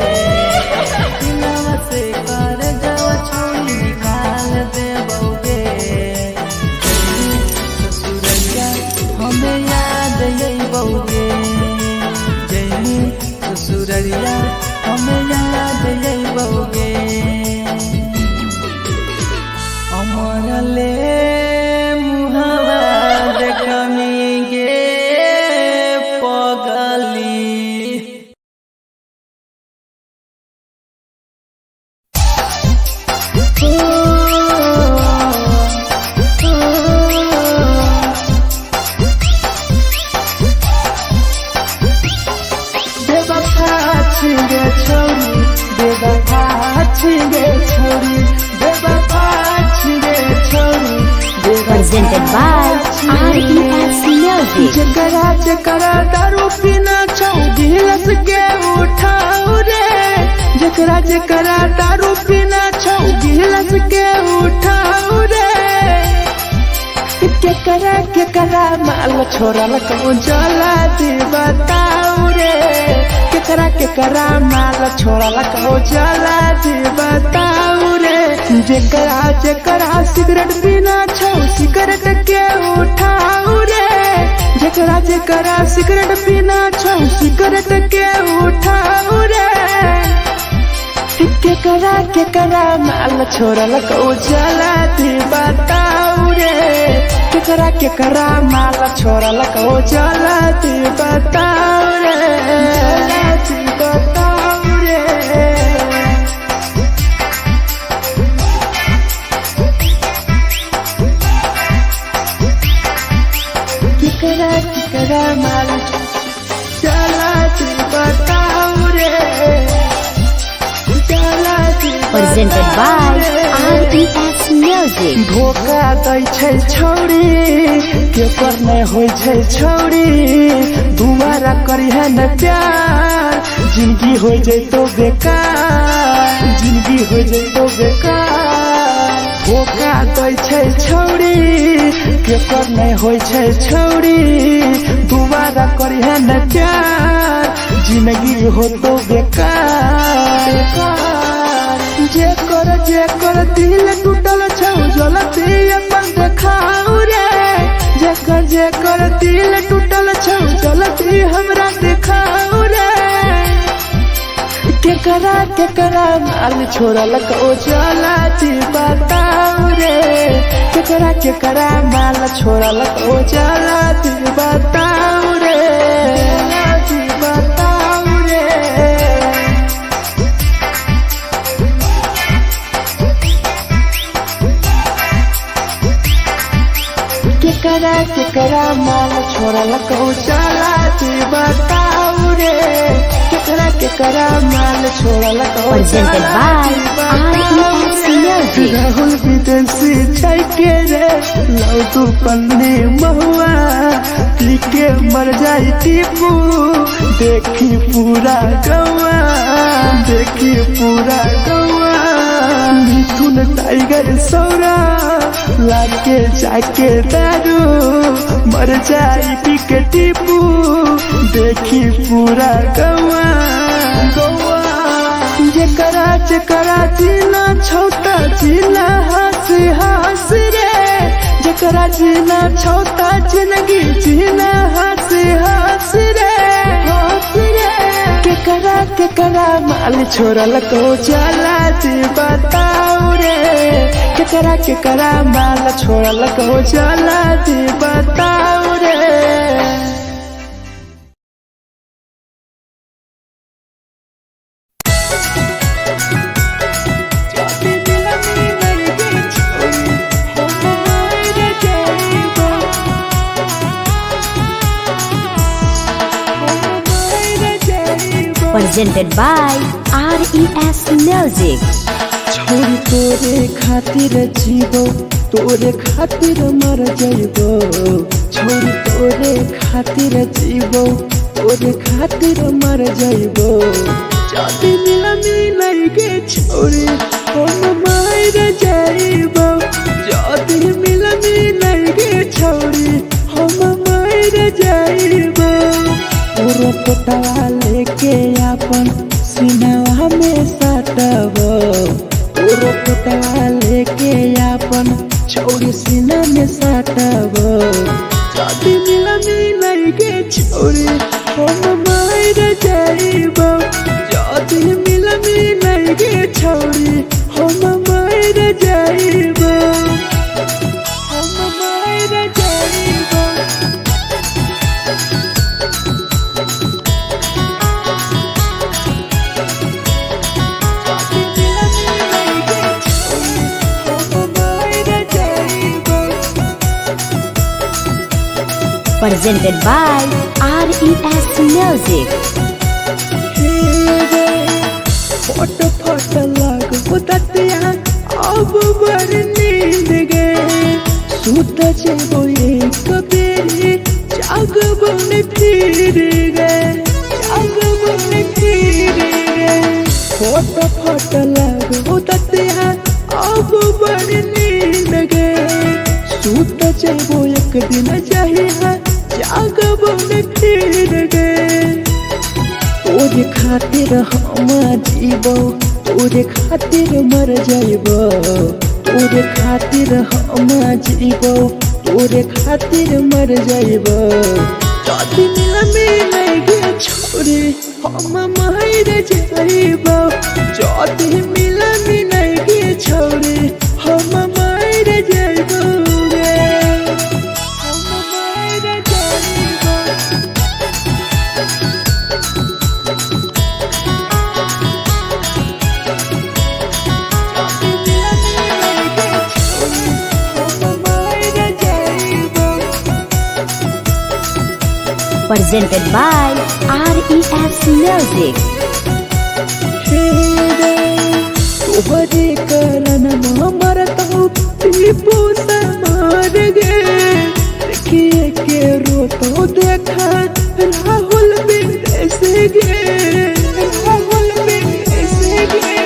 Speaker 2: दिलवा से कर जावा छौड़ी निकाल दे बउगे ससुरैया हमें याद यही बउगे जैनी ससुरैया हमें याद यही बउगे अमर ले मुहावा देखनी गे पगली बेवफा छिगे छोरी बेवफा छिगे छोरी बेवफा छिगे छोरी
Speaker 1: Presented by RES Music.
Speaker 2: जकरा जकरा दारू पीना छौ गिलास के उठाओ रे जकरा जकरा दारू पीना छौ गिलास के उठाओ रे केकरा माल छोड़ल को जला दी बताओ रे केकरा माल छोड़ल को जला दी बताओ रे जकरा सिगरेट पीना छौ सिगरेट के उठाओ रे जकरा सिगरेट पीना छौ सिगरेट के उठाओ रे केकरा माल छोड़ल को जला दी बताओ रे केकरा माल छोड़ल को जला दी बताओ रे जला दी बताओ रे केकरा माल जला दी बताओ रे जला दी
Speaker 1: Presented by RES Music.
Speaker 2: धोखा दै छै छौड़ी के पर नहीं होइ छै छौड़ी दुबारा करिहे न प्यार जिंदगी हो जैतो बेकार जिंदगी हो जैतो बेकार धोखा दै छै छौड़ी के पर नहीं होइ छै छौड़ी दुबारा करिहे न प्यार जिंदगी हो तो बेकार जेकर दिल टूटल छौ जलती अपन देखाओ रे जेकर दिल टूटल छौ जलती हमरा देखाओ रे केकरा माल छोड़ल को जलती बताओ रे केकरा माल छोड़ल को जलती बताओ रे जलती बताओ रे केकरा माल छोड़ल को चला बताओ रे केकरा केकरा माल छोड़ल
Speaker 1: Presented by RES Music.
Speaker 2: Rahul विदेशी छैके रे लौटू पन्नी महुआ पी के मर जाई टीपू देखी पूरा गौआ देखी पूरा गौआ मिथुन टाइगर सौरा लाके जाके दारू मर जाई पी के टीपू देखी पूरा गौआ गौआ जेकरा जेकरा जिला छोटा जिला हंस हंस रे जेकरा जिला छोटा जिंदगी जिला हंस हंस रे हंस रे केकरा केकरा माल छोड़ल को जाला जी बताओ रे केकरा केकरा माल छोड़ल को जाला जी बताओ रे
Speaker 1: Presented by RES Music.
Speaker 2: छोरी तोरे खातिर जीवो तोरे खातिर मर जाइबो छोरी तोरे खातिर जीवो तोरे खातिर मर जाइबो जाति मिलनी नहीं के छोरी हम मर जाइबो जाति मिलनी नहीं के छोरी हम मर जाइबो पूरा पटवा लेके अपन सीनावा में सटबो पूरा पटवा लेके अपन छोरी सीना में सटबो जाति मिलनी नहीं के छोरी हम मर जाइबो जाति मिलनी नहीं के छोरी हम मर जाइबो हम मर जाइबो
Speaker 1: Presented by RES Music.
Speaker 2: फोट फोट लग बुततिया अब बर नींद गे सुत जेबो एक बेरी जागबो ने फिर गे जागबो ने फिर गे फोट फोट लग बुततिया अब बर नींद गे सुत जेबो एक दिन चाहिए जागबो ने फिर गे तोरे खातिर हम जीवो तोरे खातिर मर जाइबो तोरे खातिर हम जीवो तोरे खातिर मर जाइबो जाति मिलनी नहीं गे छोरी हम मर जाइबो जाति मिलनी नहीं गे छोरी हम मर जाइबो गे हम मर जाइबो
Speaker 1: Presented by RES Music.
Speaker 2: तोहरे करन मरत हूँ टीपू समार गे देखिए के रोतो देखा राहुल विदेश गे राहुल विदेश गे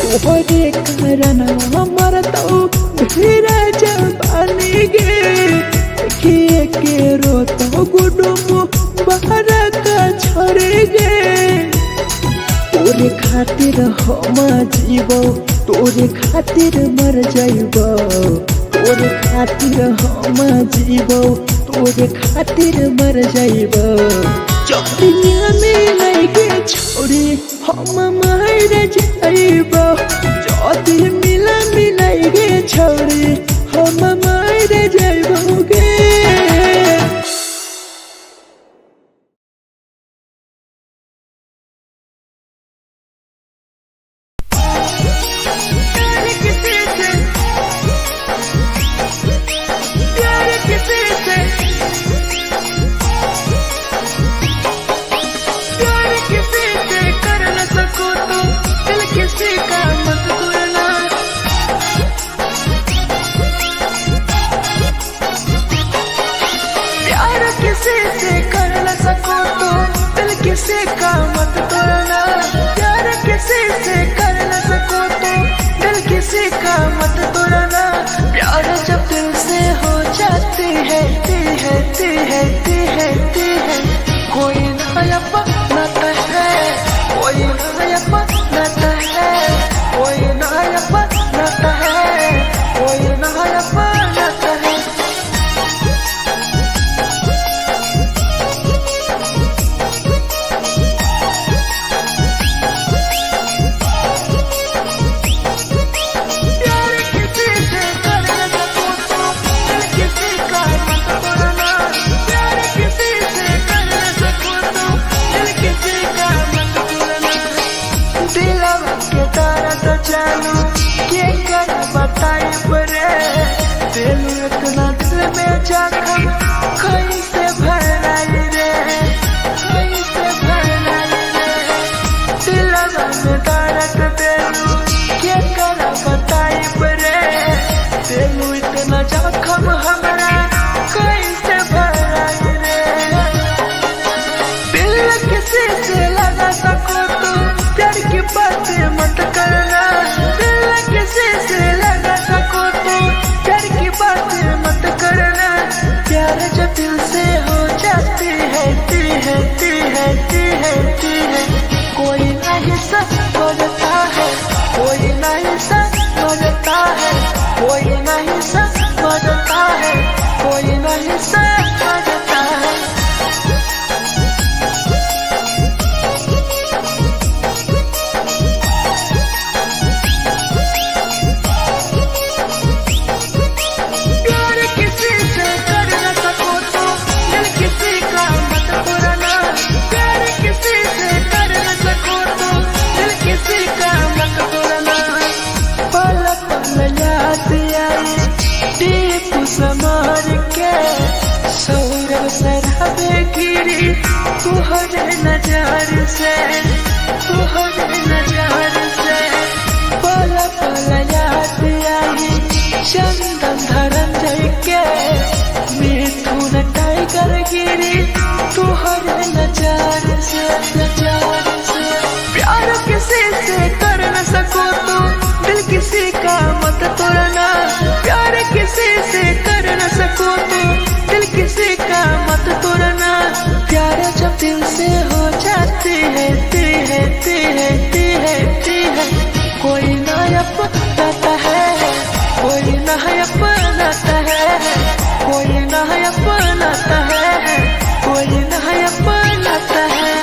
Speaker 2: तोहरे करन मरत हूँ धीरे जवानी गे देखिए के रोतो गुडुमु बाहर का छोड़े गे तोरे खातिर हम जीवो तोरे खातिर मर जाइबो तोरे खातिर हम जीवो तोरे खातिर मर जाइबो जाति मिलनी नहीं के छोरी हम मर जाइबो जाति मिलनी नहीं के छोरी हम मर जाइबो गे
Speaker 3: Gotta get busy. देलू के कर बताई रे देलू इतना दिल में जखम कैसे भराई रे कैसे भराई रे दिलवा में दर्द देलू के कर बताई रे देलू इतना जखम हमरा कैसे भराई रे दिल किसी से लगा सको तो प्यार की बातें मत करना दिल किसी से लगा सको तो प्यार की बातें मत करना प्यार जो दिल से हो जाती है ती है ती है ती है ती है कोई नहीं समझता है कोई नहीं समझता है कोई नहीं समझता है कोई नहीं समझता है प्यार किसी से कर न सको तो दिल किसी का मत तोड़ना प्यार किसी से कर न सको तो दिल किसी का मत तोड़ना पल पल याद आई टीप समार के सौरव सरहबे गिरी तुहरे नजार से तुहरे नजार से पल पल याद आई चंदन धरंजय के मिथुन टाइगर गिरी तुहरे नजार से प्यार किसी से कर न सको तो दिल किसी का मत तोड़ना प्यार किसी से कर न सको तो दिल किसी का मत तोड़ना प्यार जब दिल से हो जाती है ती है ती है ती है ती है कोई ना अपनाता है कोई ना अपनाता है कोई ना अपनाता है कोई ना अपनाता है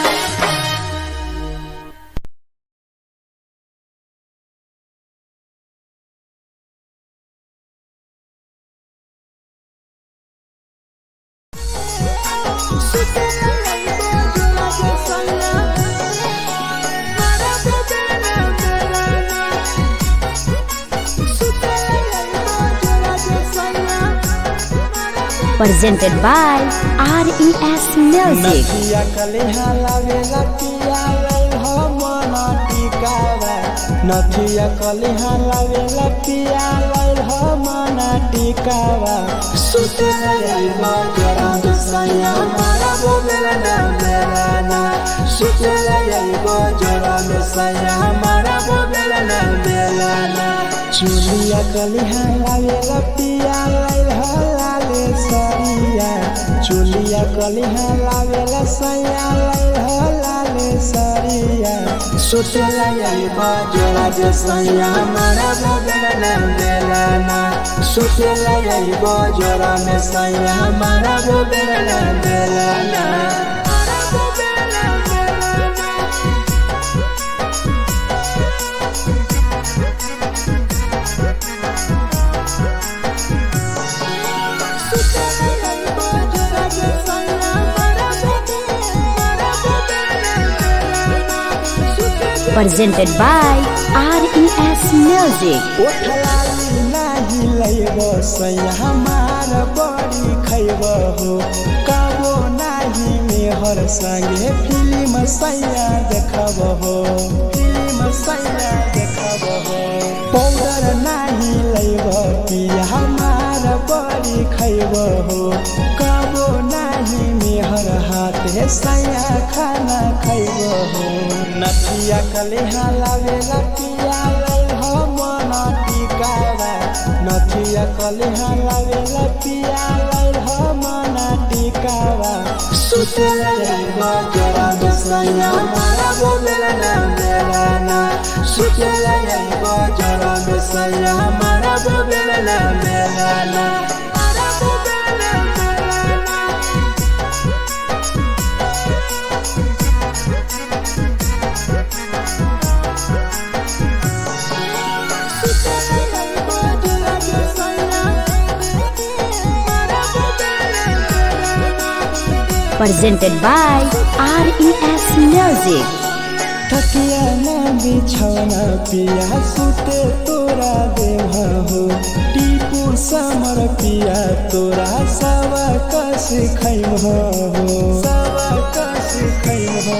Speaker 1: Presented by RES Music.
Speaker 2: नथिया कलिहा लावेला पिया लई हो मन टिकावा नथिया कलिहा लावेला पिया लई हो मन टिकावा सुते लई बजरा सैया मारा बोलेला ना मेरा ना सुते लई बजरा सैया मारा बोलेला ना मेरा ना चुलिया कलिहा लावेला पिया लई हो लाले सरिया चुलिया कलिहा लावेला सैया लई हो लाले सरिया सुतेला यही बजरा जे सैया मारा बोलेला ना मेरा ना सुतेला यही बजरा में सैया मारा बोलेला ना मेरा ना
Speaker 1: Presented by RES Music.
Speaker 2: ओठलाली नाही लैब सैया हमार बड़ी खैब हो कबो नाही मेहर संगे फिल्म सैया देखब हो फिल्म सैया देखब हो पाउडर नाही लैब पिया हमार बड़ी खैब हो कबो नाही मेहर हाथे सैया खाना खैब हो नथिया कलिहा लावेला पिया लई हो मन टिकावा नथिया कलिहा लावेला पिया लई हो मन टिकावा सुतेला यही बजरा सैया मारा बोलेला ना मेरा ना सुतेला यही बजरा सैया मारा बोलेला ना मेरा ना
Speaker 1: Presented by RES Music.
Speaker 2: तकिया ना बिछौना पिया सुते तोरा देवा हो टीपू समर पिया तोरा सवा कस खैम हो सवा कस खैम हो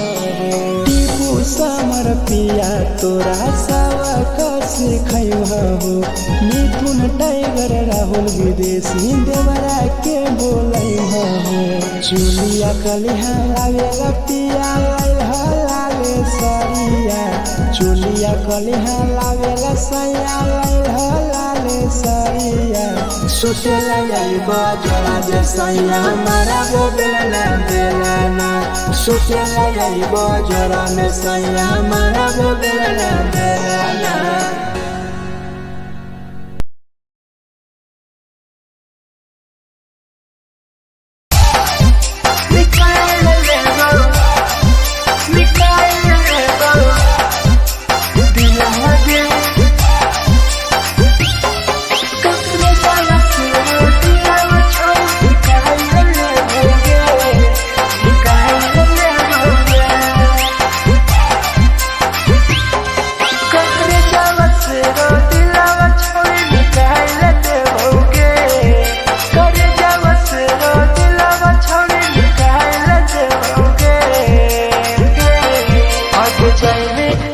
Speaker 2: टीपू समर पिया तोरा सवा कस खैम हो मिथुन टाइगर राहुल विदेशी देवरा के बोलै हो चुलिया कलिहा लागे पिया लागे सरिया चुलिया कलिहा लागे सैया लागे सरिया सुतेला जाइबा जरा जे सैया मारा गो बेला बेला सुतेला जाइबा जरा में सैया मारा गो बेला बेला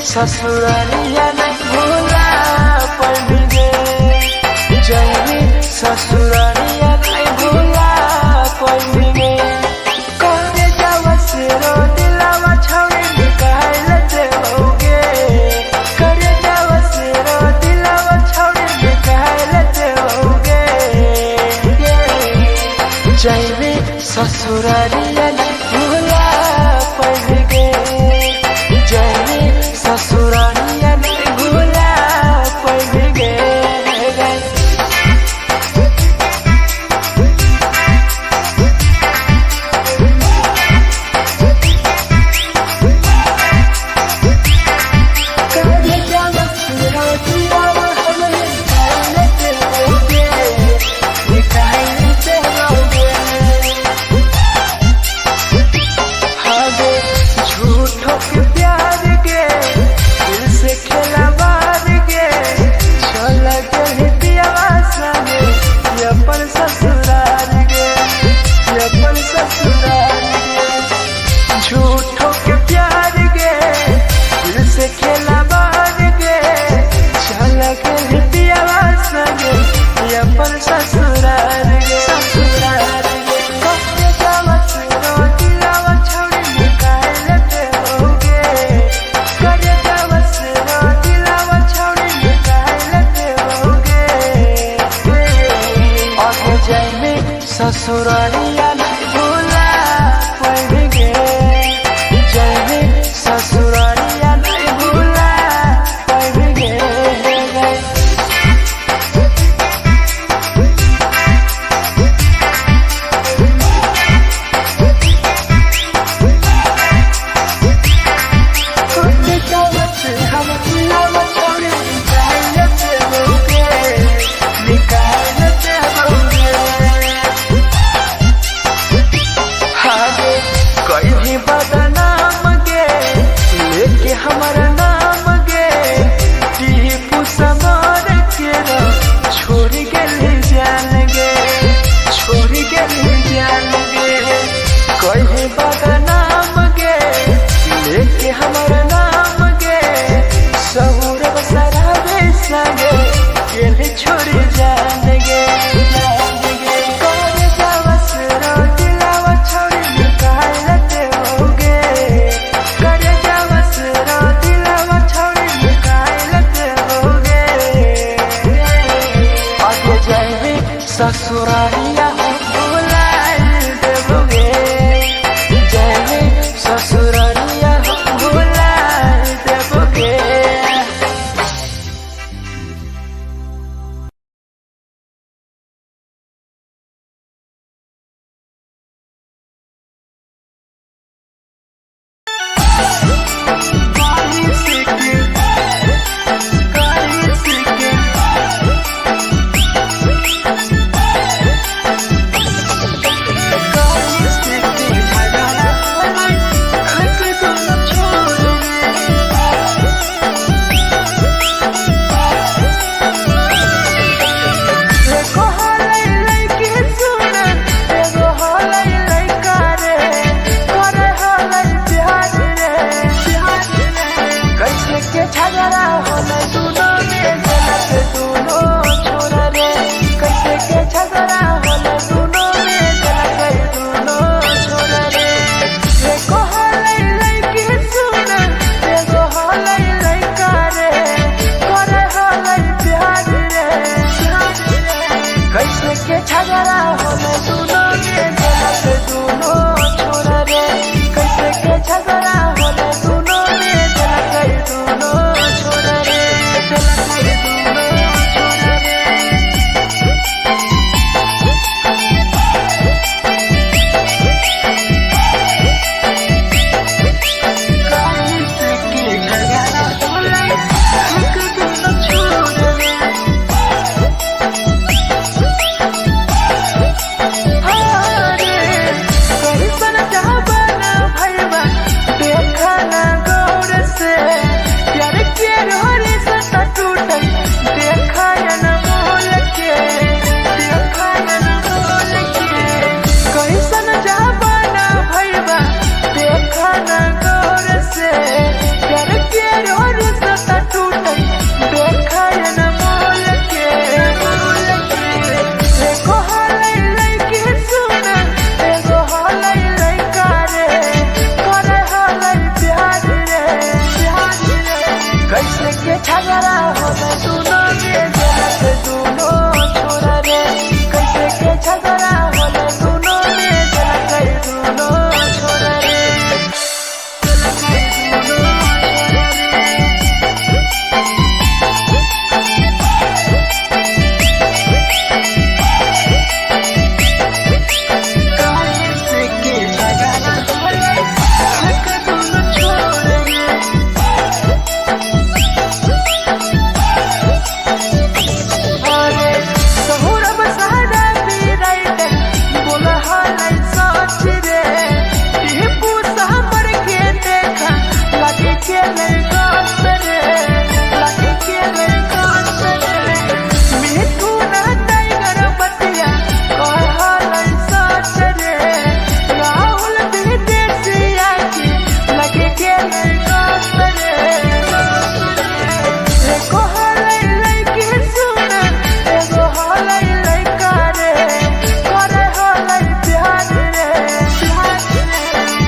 Speaker 3: ससुरालिया नहीं भूला पड़ेंगे जाएंगे ससुरालिया नहीं भूला पड़ेंगे करे जावा से रो दिलावा छोड़े निकाल देओगे करे जावा से रो दिलावा छोड़े निकाल देओगे जाएंगे ससुरालिया नहीं भूला पड़ेंगे जाएंगे ससुरालिया नहीं भूला पड़ेंगे झूठों के प्यार के दिल से खेला मार के चल गए पियावा संगे अपन ससुराल के अपन ससुराल के झूठों के प्यार के दिल से खेला मार के चल गए पियावा संगे अपन ससुराल के ससुराल के कब जावा सुनो दिलावा छोड़ निकाल देओगे करे जावा सुनो दिलावा छोड़ निकाल देओगे आगे जाएंगे ससुरालिया नहीं भूला पड़ेंगे जाएंगे ससुरालिया नहीं भूला पड़ेंगे के झगड़ा होला दोनों में जलत दोनों छोरा रे कैसे के झगड़ा होला दोनों में जलत दोनों छोरा रे एको हलै लइकी सुन एगो हलै लइका रे करे हलै प्यार रे कैसे के झगड़ा होला दोनों में जलत दोनों छोरा रे कैसे के झगड़ा होला दोनों में जलत दोनों छोरा रे जलत दोनों छोरा रे कैसे के झगड़ा होला हक दोनों छोरा रे हारे कैसन जहाबना भैया देखा ना गौर से प्यार के रोरे सता टूटल देखा न मोल के देखा न मोल के कैसन जहाबना भैया देखा ना गौर से प्यार के रोरे सता टूटल देखा न मोल के देखो हलै लइकी सुन एगो हलै लइका रे करे हलै प्यार रे कैसे के झगड़ा होला दोनों में जलत दोनों छोरा रे कैसे के झगड़ा होला दोनों में जलत दोनों छोरा रे जलत दोनों छोरा रे कैसे के झगड़ा होला हक दोनों छोरा रे अरे सहुरब सहारा भी राइट बोला हालै सच रे टिपू सामर के देखा लगे के लगास रे लगे के लगास रे मिठू ना टाइगर बतिया कह हालै सच रे राहुल भी देसिया के लगे के लगास रे एको हलै लइकी सुन एगो हलै लइका रे करे हलै प्यार रे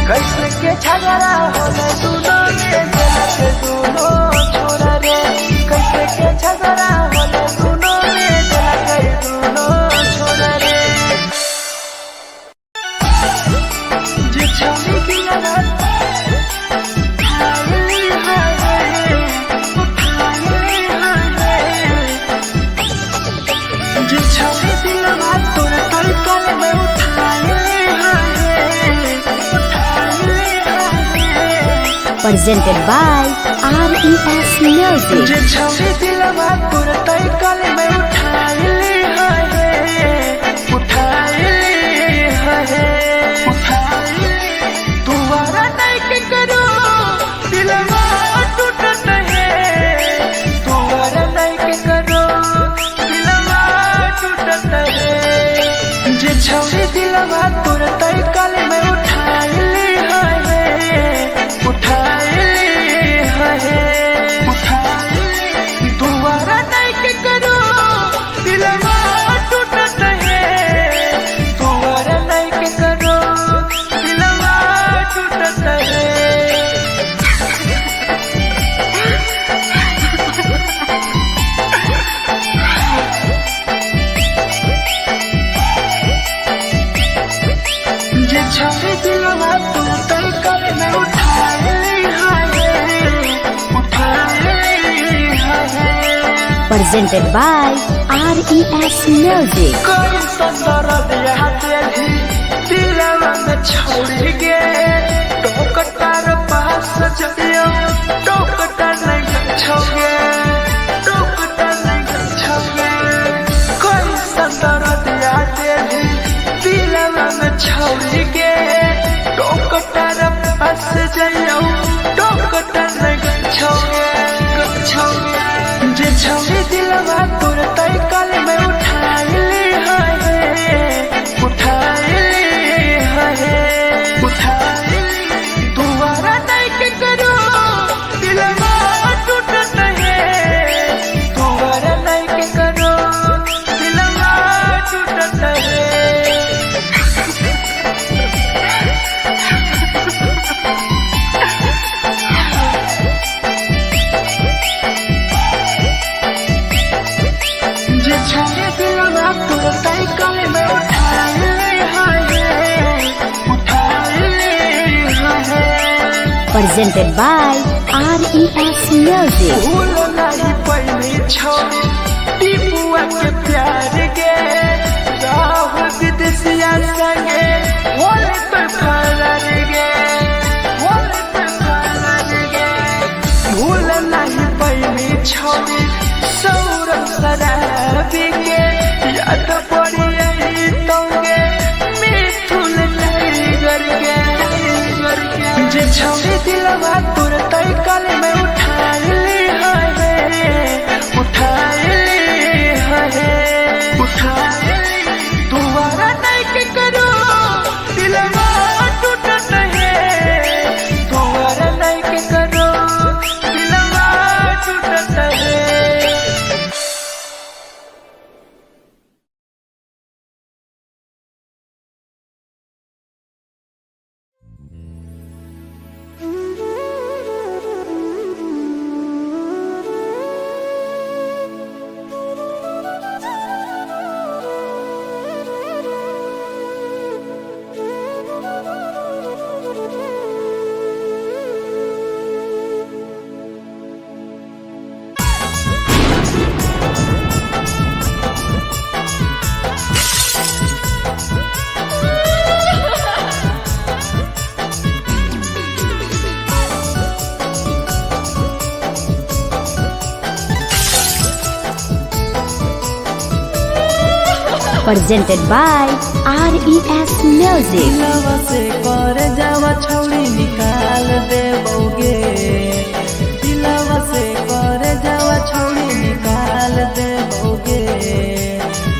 Speaker 3: कैसे के झगड़ा होला दोनों में जलत दोनों छोरा रे कैसे के झगड़ा होला दोनों में जलत दोनों छोरा रे जे छवि दिलवा उठाई जे छवि दिलवा तोर तलकल में उठाई
Speaker 1: Presented by RES Music.
Speaker 3: जे छवि दिलवा तोर तलकल में उठाई तुम्हारा नहीं के करो दिलवा टूटत है तुम्हारा नहीं के करो दिलवा टूटत है जे छवि दिलवा तोर तलकल में उठाई तुम्हारा नहीं के करो दिलवा टूटत है तुम्हारा नहीं के करो दिलवा टूटत है जे छवि दिलवा तोर तलकल में उठाई
Speaker 1: Presented by RES Music.
Speaker 3: कोई संदर दिया तेरी दिलवा में छोड़ के टोकटार पास जइयो टोकटार नहीं छोगे टोकटार नहीं छोगे कोई संदर दिया तेरी दिलवा में छोड़ के टोकटार पास जइयो टोकटार नहीं छोगे जे छवि दिलवा तोर तलकल में उठाई तुम्हारा नहीं के करो
Speaker 1: presented by RES Music.
Speaker 3: भूल नहीं पहले छोड़े टीपुआ के प्यार गे राहुल विदेशिया संगे होले पे फरार गे होले पे फरार गे भूल नहीं पहले छोड़े सौरभ शराबी के याद पड़ी यही तोगे मिथुन टाइगर के जे छोड़े दिलवा तुर तय कल में उठा ली है उठा ली है उठा दोबारा नहीं के करो दिलवा टूटत है दोबारा नहीं के करो दिलवा टूटत है।
Speaker 1: Presented by RES Music.
Speaker 3: दिलवा से कर जावा छौड़ी निकाल देबोगे दिलवा से कर जावा छौड़ी निकाल देबोगे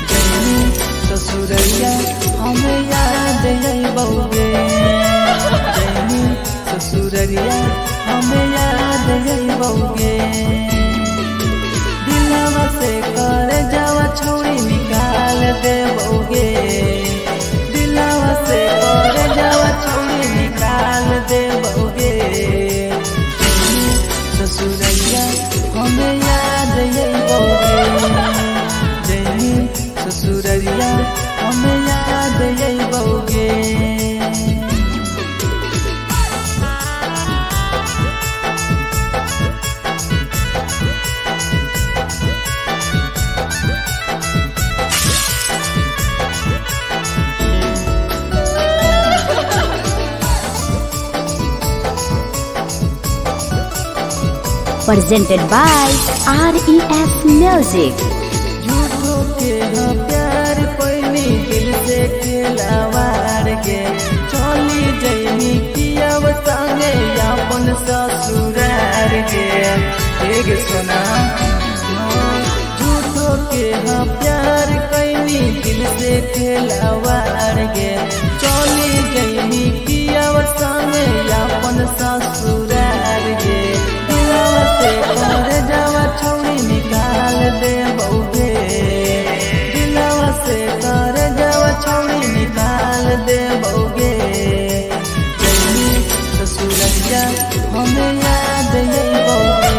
Speaker 3: जैनी ससुरैया हमें याद अइबोगे जैनी ससुरैया हमें याद अइबोगे दिलवा से कर जावा छौड़ी निकाल देबोगे दिलवा से कर जावा छौड़ी निकाल देबोगे ससुरैया हमें याद अइबोगे जैनी ससुरैया हमें याद अइबोगे।
Speaker 1: Presented by RES Music.
Speaker 3: झूठो के हाँ प्यार पैनी दिल से खिलावार गे चली जैनी कियाव संगे अपन ससुरार गे एक सुना झूठो के हाँ प्यार कैनी दिल से खिलावार गे चली जैनी कियाव संगे अपन ससुरार गे दिलवा से कर जावा छौड़ी निकाल देबोगे दिलवा से कर जावा छौड़ी निकाल देबोगे जैनी ससुरैया हमें याद अइबोगे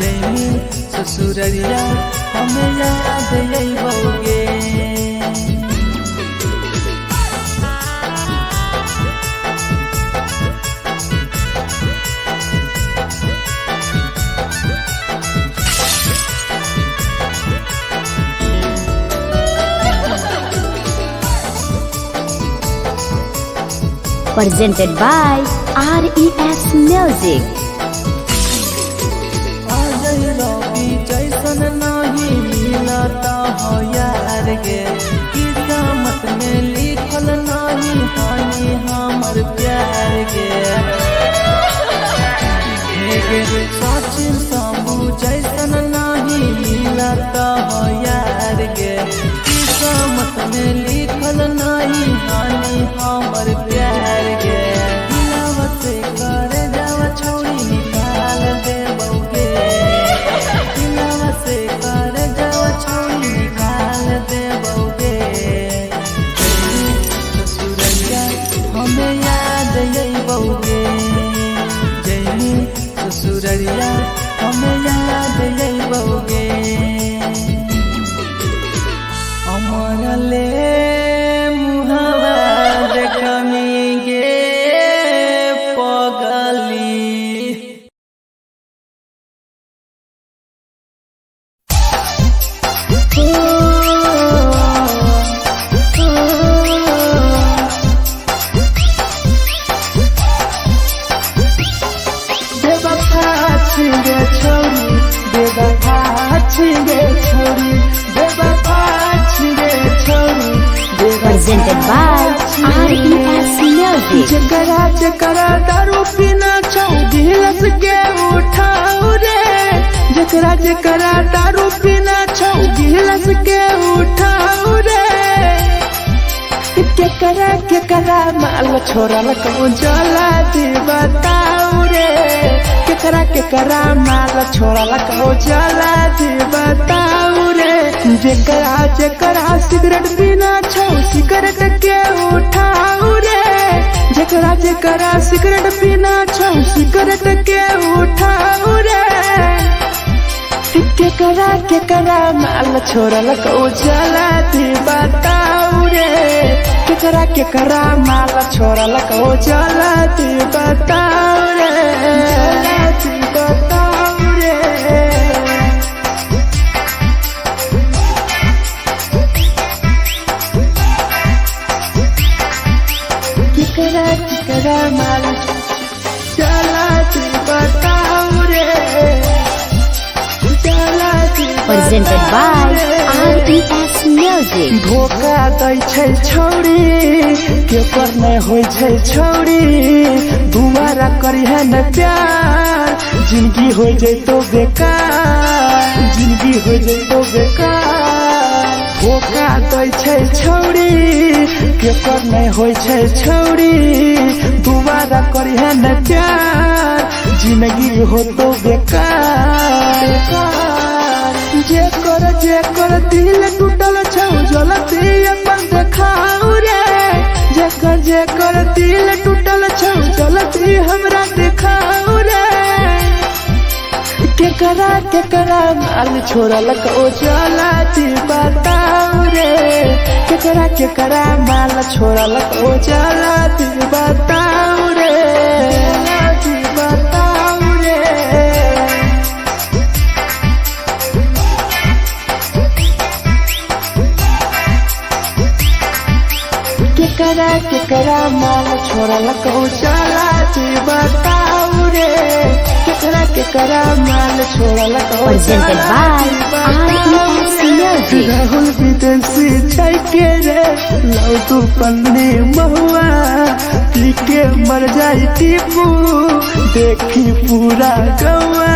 Speaker 3: जैनी ससुरैया हमें याद अइबोगे।
Speaker 1: Presented by RES Music.
Speaker 3: Ajay रवि जैसन नहीं मिलता हो यार गे किस्मत में लिखल नहीं हानि हमर प्यार गे सचिन शंभू जैसन नहीं मिलता हो यार गे किस्मत में लिखल नहीं हानि हमर प्यार गे दिलवा से कर जावा छौड़ी निकाल देबोगे दिलवा से कर जावा छौड़ी निकाल देबोगे ससुरैया हमें याद अइबोगे जैनी ससुरैया हमें याद अइबोगे अमर ले मुहावा देखमी गे पगल
Speaker 2: बेवफा छिगे छोरी बेवफा छिगे छोरी बेवफा छिगे छोरी
Speaker 1: presented by RES Music.
Speaker 2: जकरा जकरा दारू पीना छौ गिलास के उठाऊ रे जकरा जकरा दारू पीना छौ गिलास के उठाऊ रे केकरा माल छोड़ल कहूँ जला दी बताऊ रे केकरा माल छोड़ल कहूँ जला दी बताऊ रे जकरा जकरा सिगरेट पीना छौ सिगरेट के उठाऊ रे जकरा जकरा सिगरेट पीना छौ सिगरेट के उठाऊ रे केकरा माल छोड़ल कहूँ जला दी बताऊ रे केकरा माल छोड़ल कहूँ जला दी बताऊ रे जला दी बताऊ रे केकरा माल जला दी बताऊ रे जला दी
Speaker 1: Presented by RES Music.
Speaker 2: धोखा दै छै छौरी केकर नै होइ छै छौरी दुबारा करिहे न प्यार जिंदगी हो जैतो बेकार जिंदगी हो जैतो बेकार धोखा दै छै छौरी केकर नै होइ छै छौरी दुबारा करिहे न प्यार जिंदगी हो तो बेकार जेकर दिल टूटल छौ जलती अपन देखाऊ रे जेकर दिल टूटल छौ जलती हमरा देखाऊ रे केकरा माल छोड़ल को जलती बताऊ रे केकरा माल छोड़ल को जलती बताऊ रे जलती बताऊ रे केकरा माल छोड़ल कहूँ चला दी बताऊ रे केकरा माल छोड़ल कहूँ
Speaker 1: Presented by RES Music.
Speaker 2: Rahul विदेशी छै के रे लौ तू पन्नी महुआ पी के मर जाई टीपू देखी पूरा गौआ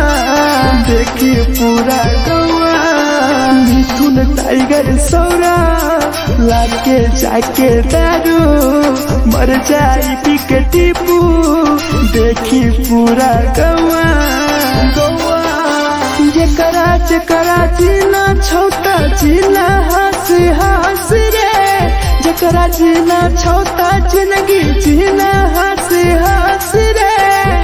Speaker 2: देखी पूरा गौआ मिथुन टाइगर सौरा लाके जाके दारू मर जाई पी के टीपू देखी पूरा गौआ गौआ जकरा जीना छोटा जीना हंस हंस रे जकरा जीना छोटा जिंदगी जीना हंस हंस रे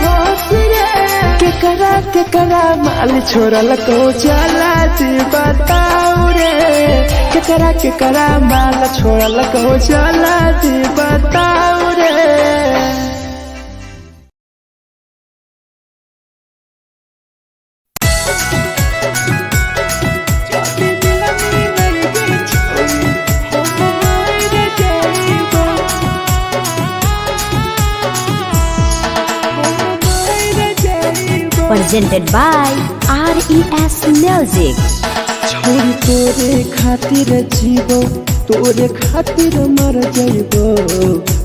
Speaker 2: हंस रे केकरा माल छोड़ल को जला दी बताऊ रे केकरा माल छोड़ल को जला दी बताऊ रे
Speaker 1: Presented by RES Music.
Speaker 2: छोरी तोरे खातिर जीवो तोरे खातिर मर जाइबो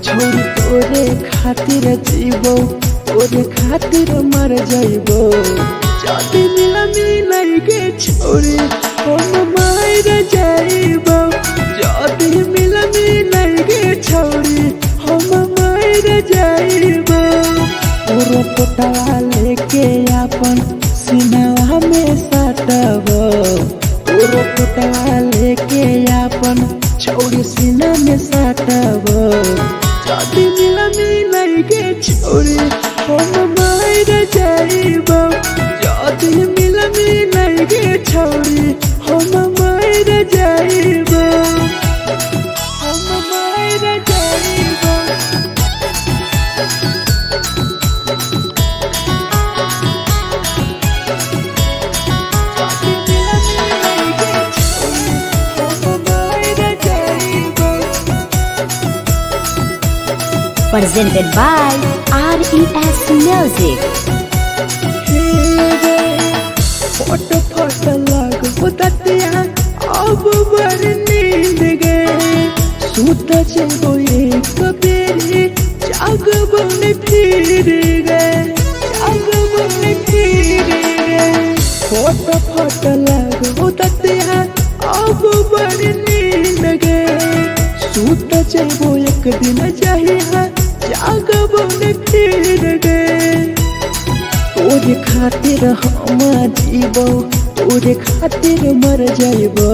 Speaker 2: छोरी तोरे खातिर जीवो तोरे खातिर मर जाइबो जाति मिलई के छोरी हम मार जाइबो जाति मिलई के छोरी हम मार जाइबो पूरा पोटवा लेके अपन सीनावा में सटबो पूरा पोटवा लेके अपन छौरी सीना में सटबो जाति मिलई के छोरी हम मार जाइबो जाति मिलई के छोरी हम मार जाइबो हम मार जाइबो
Speaker 1: Presented by RES Music.
Speaker 3: फट फट लागो ततिया अब बर नींद गए सूत जेबो एक बेरी जागबो ने फिर गए फट फट लागो ततिया अब बर नींद गए सूत जेबो एक दिन चाहिए जागबो ने फिर गए तोरे खातिर हम जीबो तोरे खातिर मर जाइबो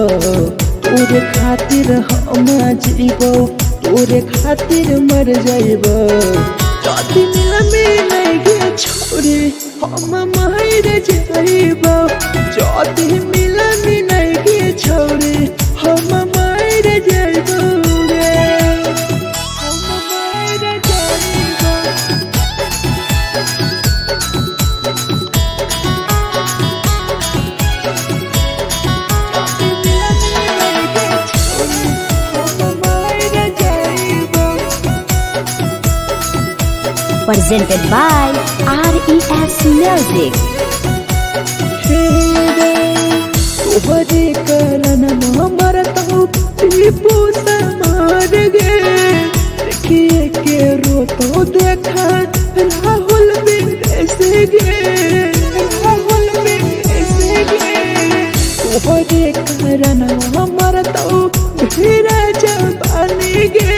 Speaker 3: तोरे खातिर हम जीबो तोरे खातिर मर जाइबो जदी मिले गे छोरी हम मर जाइबो जदी मिले गे छोरी हम मर जाइबो गे हम मर जाइबो
Speaker 1: Presented by RES Music.
Speaker 3: तोहरे करन मरत हो टीपू समार गे देखिए के रोतो देखा राहुल विदेश गे तोहरे करन मरत हो धीरे जवानी गे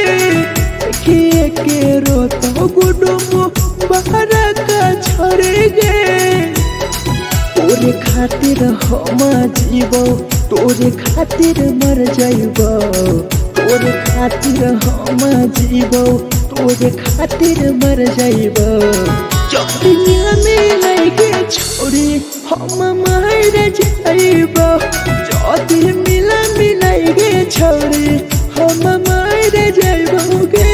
Speaker 3: देखिए के रोतो गुडुमो बाहर का छोड़ गे तोरे खातिर हम जीबो तोरे खातिर मर जाइबो तोरे खातिर हम जीबो तोरे खातिर मर जाइबो जदी मिले गे छोरी हम मर जाइबो जदी मिले गे छोरी हम मर जाइबो गे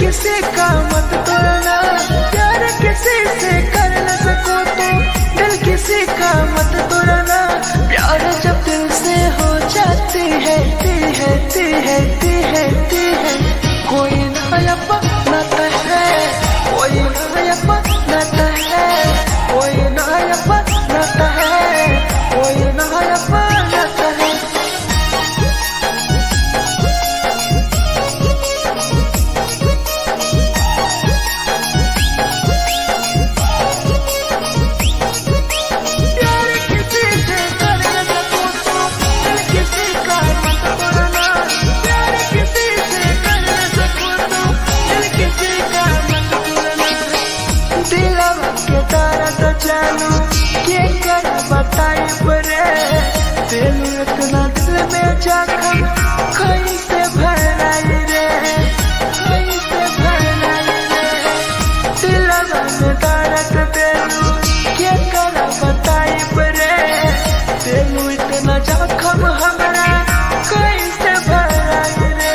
Speaker 3: किसी का मत तोड़ना प्यार किसी से कर न सको तो दिल किसी का मत तोड़ना प्यार जब दिल से हो जाती है कोई नया बनाता है कोई नया बनाता है कोई नया बनाता है कोई नया बनाता है जानू के कर बताई परे दिल इतना दिल में जाकर कैसे भराई रे कैसे भराई रे दिल में दर्द दिलू के कर बताई परे दिल इतना जख्म हमरा कैसे भराई रे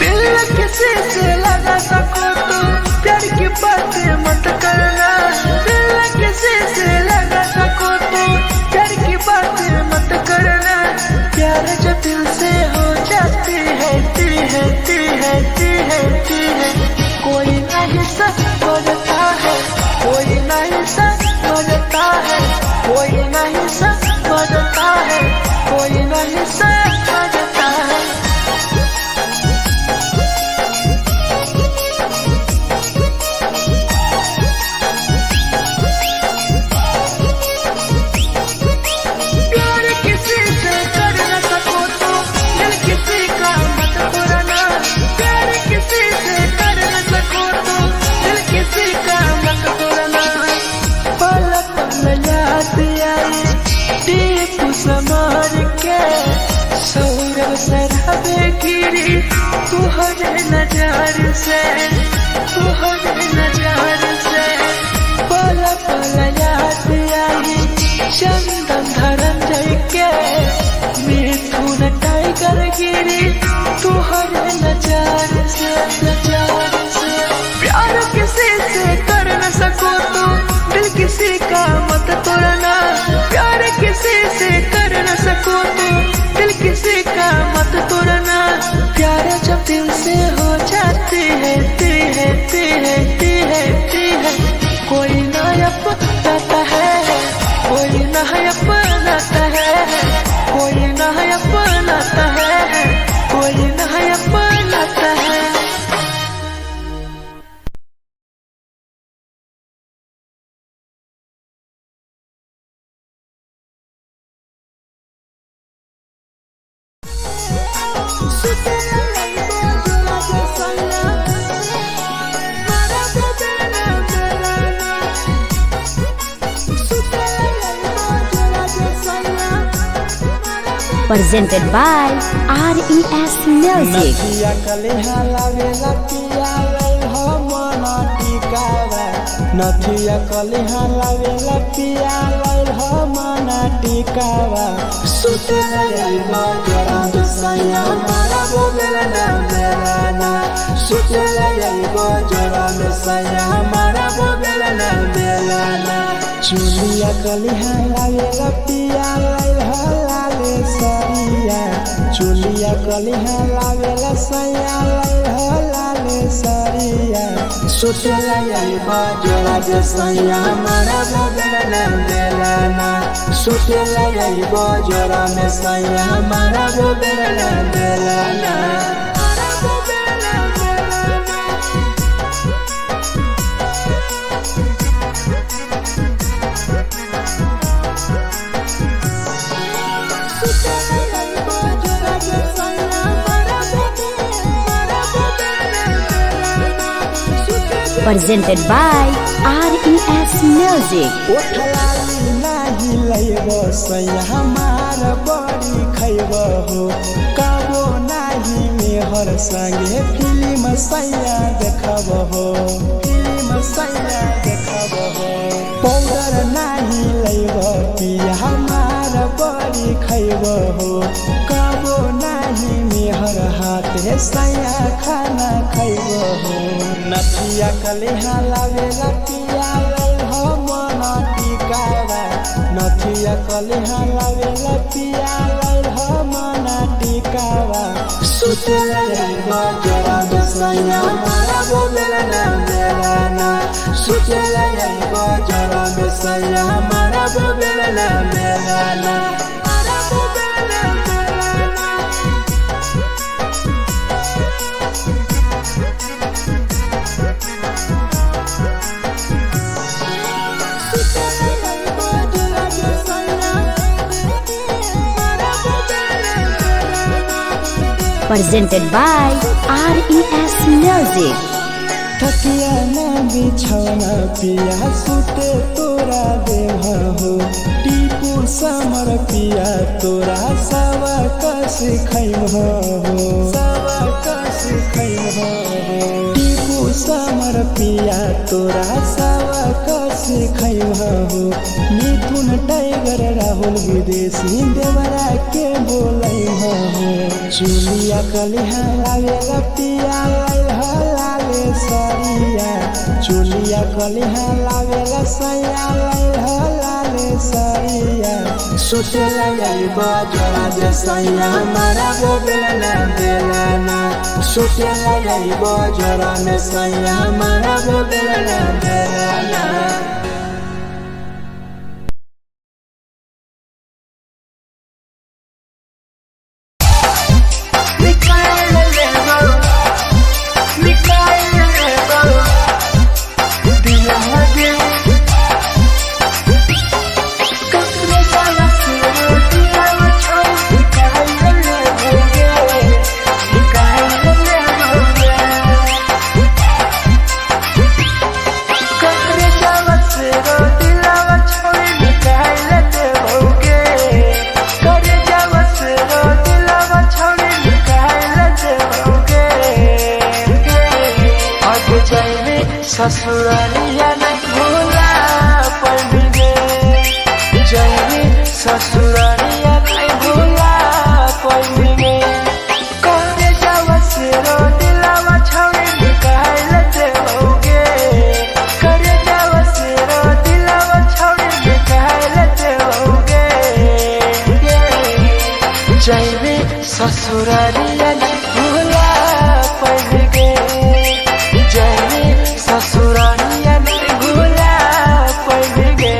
Speaker 3: दिल किसी से लगा सको तो प्यार की बातें मत करना किसी से लगा सको तो प्यार की बातें मत करना प्यार जब दिल से हो जाती है कोई नहीं समझता है कोई नहीं समझता है कोई नहीं समझता है कोई नहीं समझता है तुहरे नजर से पल पल याद आई चंदन धरंजय के मिथुन टाइगर गिरी तुहरे नजर से प्यार किसी से कर न सको तो दिल किसी का मत तोड़ना प्यार किसी से कर न सको तो दिल किसी का मत तोड़ना प्यार जब दिल से हो जाती है कोई ना अपनाता है कोई ना अपनाता है कोई ना अपनाता है कोई ना अपनाता है।
Speaker 1: Presented by RES Music.
Speaker 2: नथिया कलिहा लावेला पिया लई हो मना टिकावा नथिया कलिहा लावेला पिया लई हो मना टिकावा सुतेला यइबो जरा दसया मारा बोलेला ना सुतेला यइबो जरा दसया मारा बोलेला ना चुलिया कलिहा लावेला पिया लई हो लाले सरिया चुलिया कलिहा लावेला सया लई हो लाले सरिया सुतेला यइबो जरा दसया मारा बोलेला ना सुतेला यइबो जरा दसया मारा बोलेला ना
Speaker 1: Presented by RES Music.
Speaker 2: ओठलाली नाही लइबो सैया हमार बड़ी खइबो हो कबो नाही मेहर संगे फिल्म सैया देखबो हो पाउडर नाही लइबो पिया हमार बड़ी खइबो हो कबो नाही मेहर हाथे सैया खाना खइबो हो नथिया कलिहा लावेला पिया लई हो मना टिकावा नथिया कलिहा लावेला पिया लई हो मना टिकावा सुतेला यइबो जरा दसया मारा बोलेला ना सुतेला यइबो जरा दसया मारा बोलेला ना
Speaker 1: Presented by RES Music.
Speaker 2: तकिया न बिछौना पिया सुते तोरा देह हो टीपू समर पिया तोरा सवा कस खैम हो टीपू समर पिया तोरा सवा कस खैम हो मिथुन टाइगर राहुल विदेशी देवरा के बोलै हो चुलिया कलिहा लावेला पिया लई हो लाले सरिया चुलिया कलिहा लावेला सया लई हो लाले सरिया सुतेला यइबो जरा दसया मारा बोलेला ना सुतेला यइबो जरा दसया मारा बोलेला ना
Speaker 3: ससुरालिया नहीं भूला पड़ेंगे जाएंगे ससुरालिया नहीं भूला पड़ेंगे करे जावा से रो दिलावा छावे निकाल देओगे करे जावा से रो दिलावा छावे निकाल देओगे जाएंगे ससुरालिया नहीं भूला पड़ेंगे ससुरालिया नहीं भूला पड़ेंगे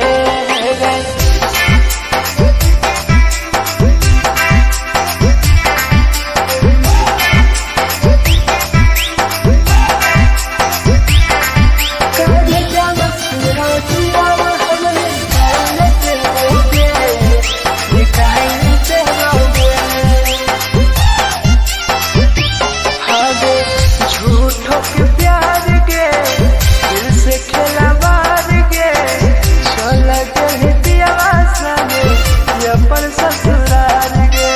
Speaker 3: झूठों के प्यार के दिल से खिलवाड़ के चला गए दियावा संगे अपन ससुराल के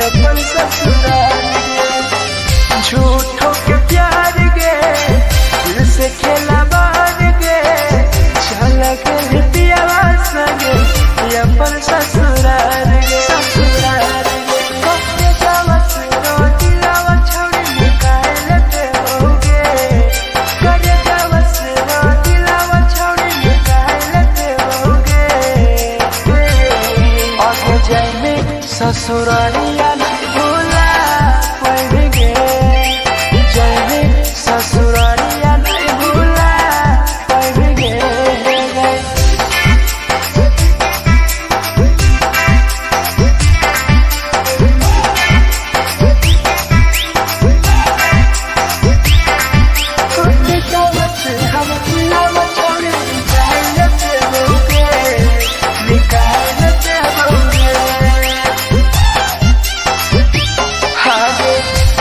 Speaker 3: अपन ससुराल के झूठों के प्यार के दिल से खिलवाड़ के चला गए दियावा संगे अपन ससुराल के ससुराल के जावा से रो दिलावा छोड़ी निकाल देओगे करे जावा से रो दिलावा छोड़ी निकाल देओगे आगे जाएंगे ससुरालिया नहीं भूला पड़ेंगे जाएंगे ससुरालिया नहीं भूला पड़ेंगे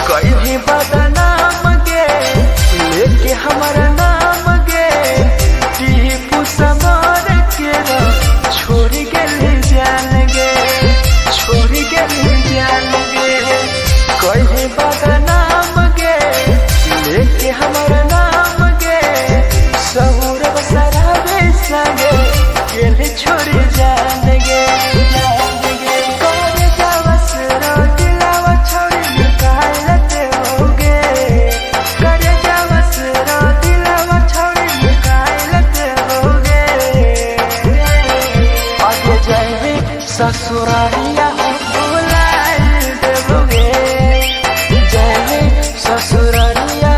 Speaker 3: कोई भी बदनाम गे लेके हमारा नाम गे टीपू समार के छोड़ गए जान गे छोड़ गए जान गे कोई भी बदनाम गे लेके हमारा नाम गे सहूर बसरावे संगे गेले छोड़ जान गे करे जावा से रो दिलावा छोड़ी निकाल देओगे करे जावा से रो दिलावा छोड़ी निकाल देओगे आगे जाएंगे ससुरालिया भूला देओगे जाएंगे ससुरालिया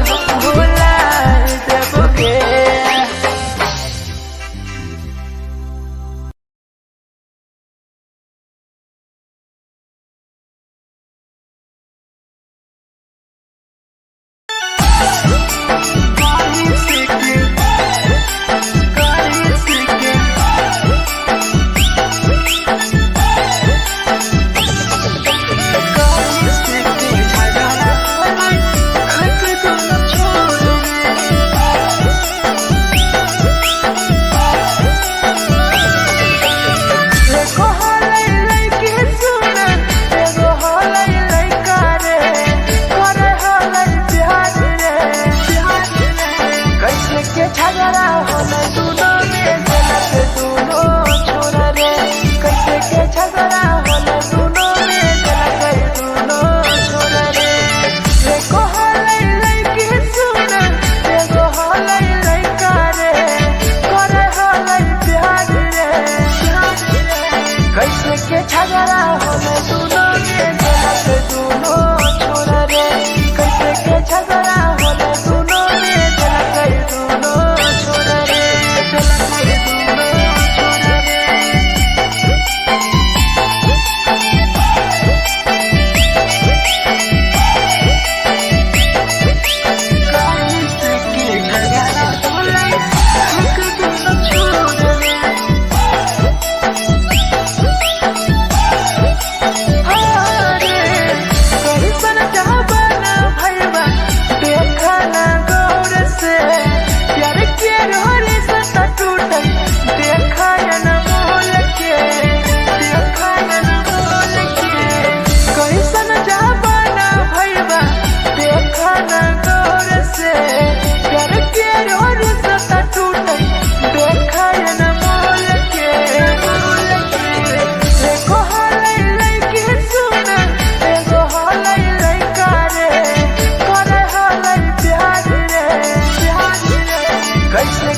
Speaker 3: भूला देओगे झगड़ा होले दूनो में जलत दूनो छोरा रे कैसे के झगड़ा होले दूनो में जलत दूनो छोरा रे एको होले लइकी सुन एगो होले लइका रे करे होले प्यार रे कैसे के झगड़ा होले दूनो में जलत दूनो छोरा रे कैसे के झगड़ा होले दूनो में जलत दूनो छोरा रे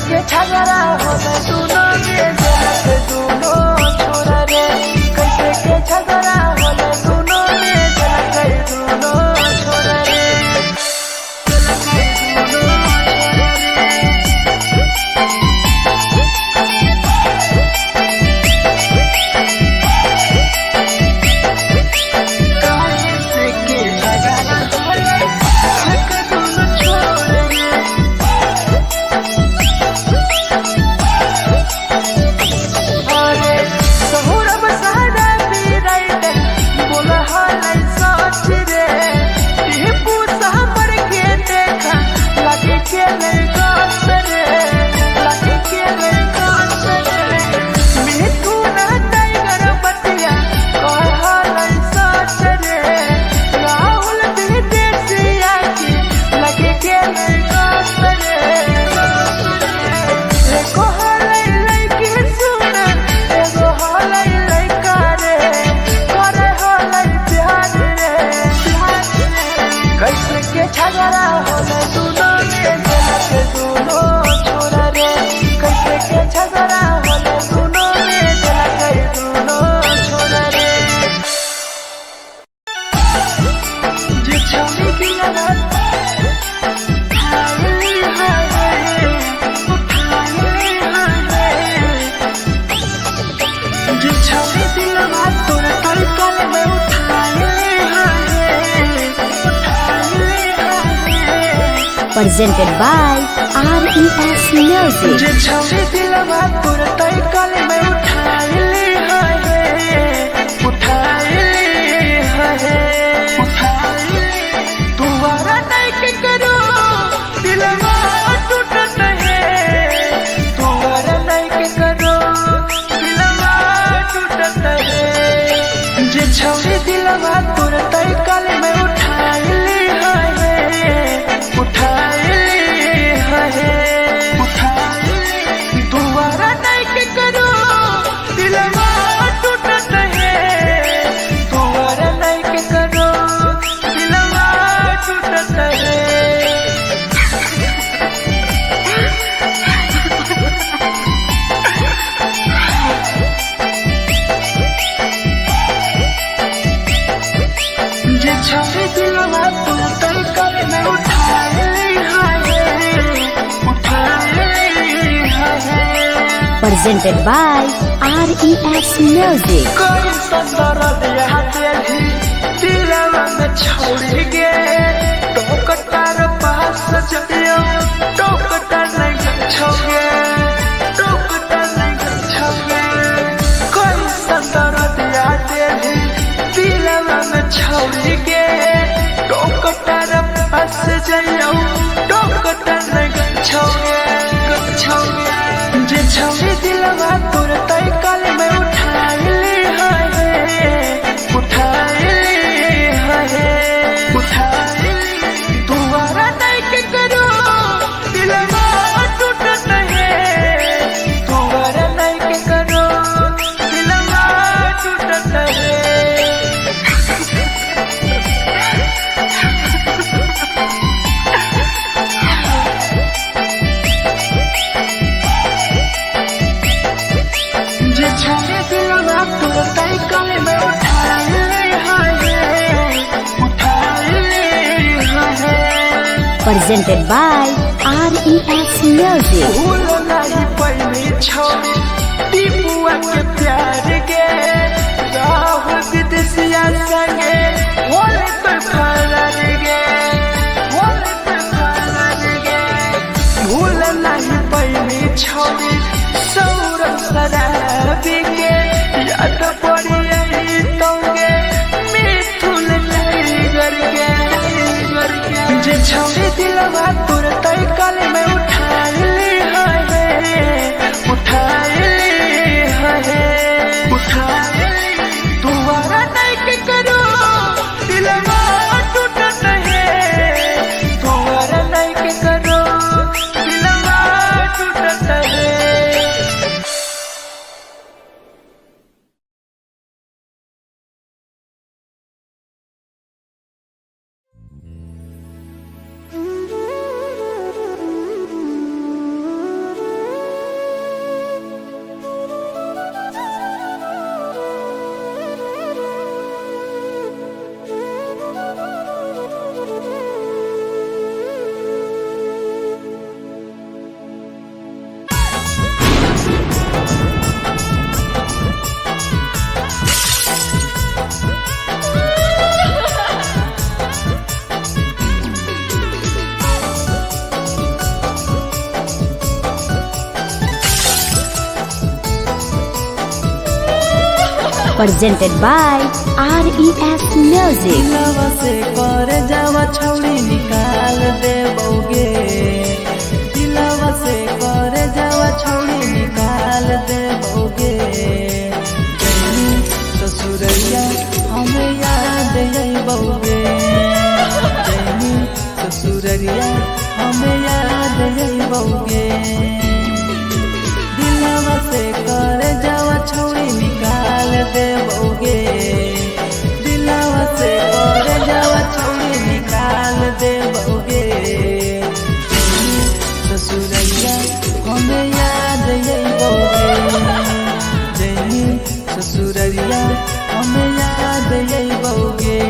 Speaker 3: के झगड़ा होले दोनों में जला के दोनों छोरा रे कैसे के झगड़ा होले दोनों में जला के दोनों छोरा रे जला के दोनों झगड़ा होले दोनों में जला के दोनों छोरा रे कैसे के झगड़ा होले दोनों में जला के दोनों छोरा रे जे छौरी की लगन हाय हाय जे छौरी की लगन तोरा तलकल में उठाए
Speaker 1: Presented by RES Music.
Speaker 3: जे छौरी दिलवा तोर तई कल में उठाए तुम्हारा नहीं के करो दिलवा टूटत है तुम्हारा नहीं के करो दिलवा टूटत है जे छौरी दिलवा तोर तई कल में उठाए दोबारा नहीं के करो दिलवा टूटत है दोबारा नहीं के करो दिलवा टूटत है जे छौरी दिलवा तू तई कल में उठाए
Speaker 1: Presented by RES Music.
Speaker 3: कोई संदर दिया तेरी दिलवा में छोड़ गे टोकटार पास जइयो टोकटार नहीं छोगे टोकटार नहीं छोगे कोई संदर दिया तेरी दिलवा में छोड़ गे टोकटार पास जइयो टोकटार नहीं छोगे जे छौरी दिलवा तोर तई कल में उठाए दोबारा नहीं के करो दिलवा टूटत है दोबारा नहीं के करो दिलवा टूटत है जे छौरी दिलवा तोर तई कल में उठाए
Speaker 1: Presented by RES Music.
Speaker 3: भूल नहीं पहली छौरी टीपुआ के प्यार गे राहुल विदेशिया संगे होले तो फरार गे भूल नहीं पहली छौरी सौरभ शराबी के याद पड़ी यही तोगे मिथुन टाइगर के जे छौरी दिलवा तोर तई कल में उठाए दोबारा नहीं के करो दिलवा टूटत है दोबारा नहीं के करो दिलवा टूटत है
Speaker 1: presented by RES Music.
Speaker 3: दिलवा से कर जावा छौड़ी निकाल देबोगे दिलवा से कर जावा छौड़ी निकाल देबोगे जैनी ससुरैया हमें याद अइबोगे जैनी ससुरैया हमें याद अइबोगे दिलवा से कर जावा छौड़ी निकाल देबोगे दिलवा से कर जावा छौड़ी निकाल देबोगे ससुरैया हमें याद अइबोगे जैनी ससुरैया हमें याद अइबोगे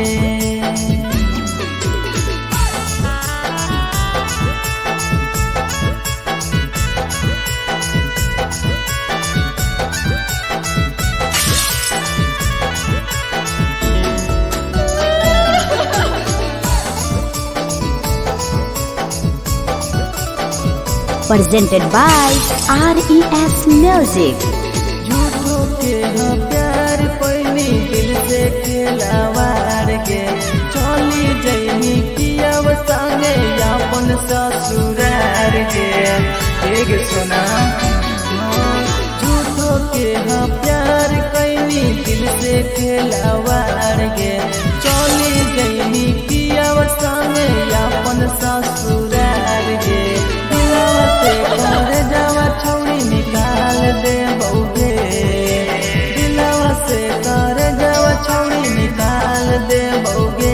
Speaker 1: Presented by RES Music.
Speaker 3: झूठो के हाँ प्यार पैनी दिल से खिलवाड़ के चली जैनी कियव संगे अपन ससुरार के एक सुना झूठो के हाँ प्यार कैनी दिल से खिलवाड़ के चली जैनी कियव संगे अपन ससुरार के दिलवा से कर जावा छौड़ी निकाल देबोगे दिलवा से कर जावा छौड़ी निकाल देबोगे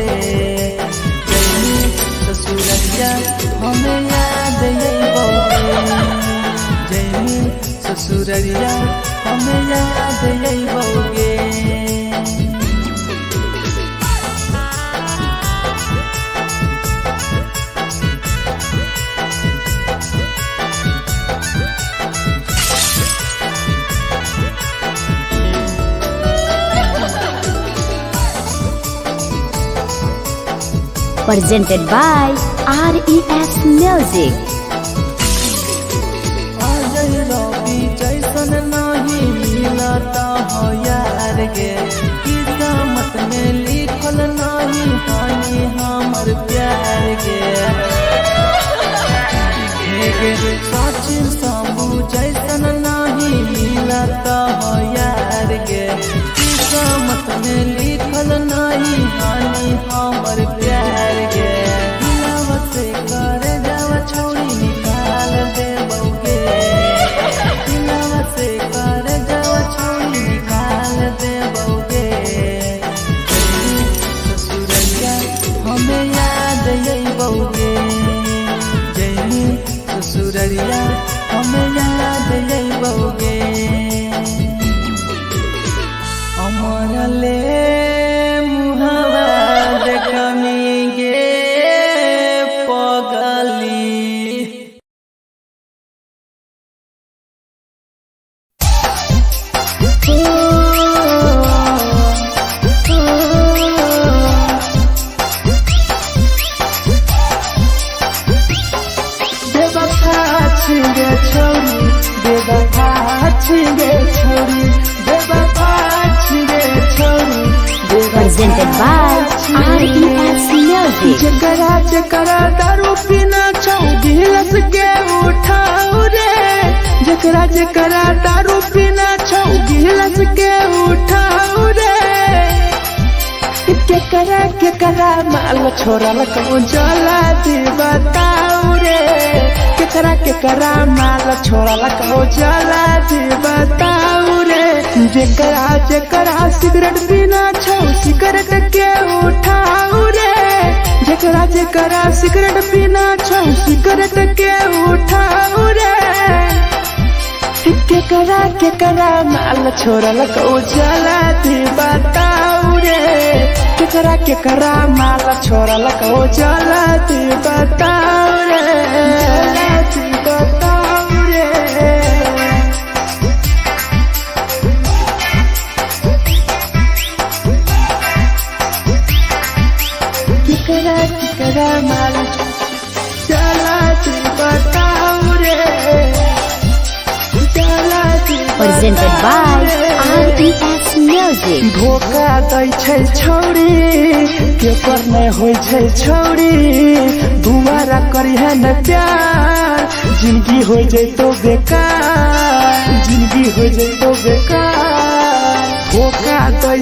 Speaker 3: जैनी ससुरैया हमें याद अइबोगे जैनी ससुरैया हमें याद अइबोगे
Speaker 1: Presented by RES Music.
Speaker 3: Ajay रवि जैसन नहीं मिलता हो यार गे किस्मत में लिखल नहीं हानि हमर प्यार गे सचिन शंभू जैसन नहीं मिलता हो यार गे किस्मत में लिखल नहीं हानि हमर प्यार गे दिलवा से कर जावा छौड़ी निकाल देबोगे दिलवा से कर जावा छौड़ी निकाल देबोगे ससुरैया हमें याद अइबोगे जैनी ससुरैया हमें याद अइबोगे अमर ले मुहावा देखनी गे पगली
Speaker 2: बेवफा छिगे छोरी बेवफा छिगे छोरी बेवफा छिगे छोरी
Speaker 1: Presented by RES Music.
Speaker 2: जकरा जकरा दारू पीना छौ गिलास के उठाऊ रे जकरा जकरा दारू पीना छौ गिलास के उठाऊ रे केकरा माल छोरा लकौ जला दी बताऊ रे केकरा माल छोरा लकौ जला दी बताऊ रे जकरा सिगरेट पीना छौ सिगरेट के उठाऊ रे जकरा सिगरेट पीना छौ सिगरेट के उठाऊ रे केकरा माल छोरा लकौ जला दी बताऊ रे केकरा माल छोरा लकौ जला दी बताऊ रे जला दी बताऊ रे केकरा माल जला दी बताऊ रे
Speaker 1: Presented by RES Music.
Speaker 2: धोखा दै छै छौरी के पर नहीं होय छै छौरी दोबारा करिहे न प्यार जिंदगी हो जैतो बेकार जिंदगी हो जैतो बेकार धोखा दै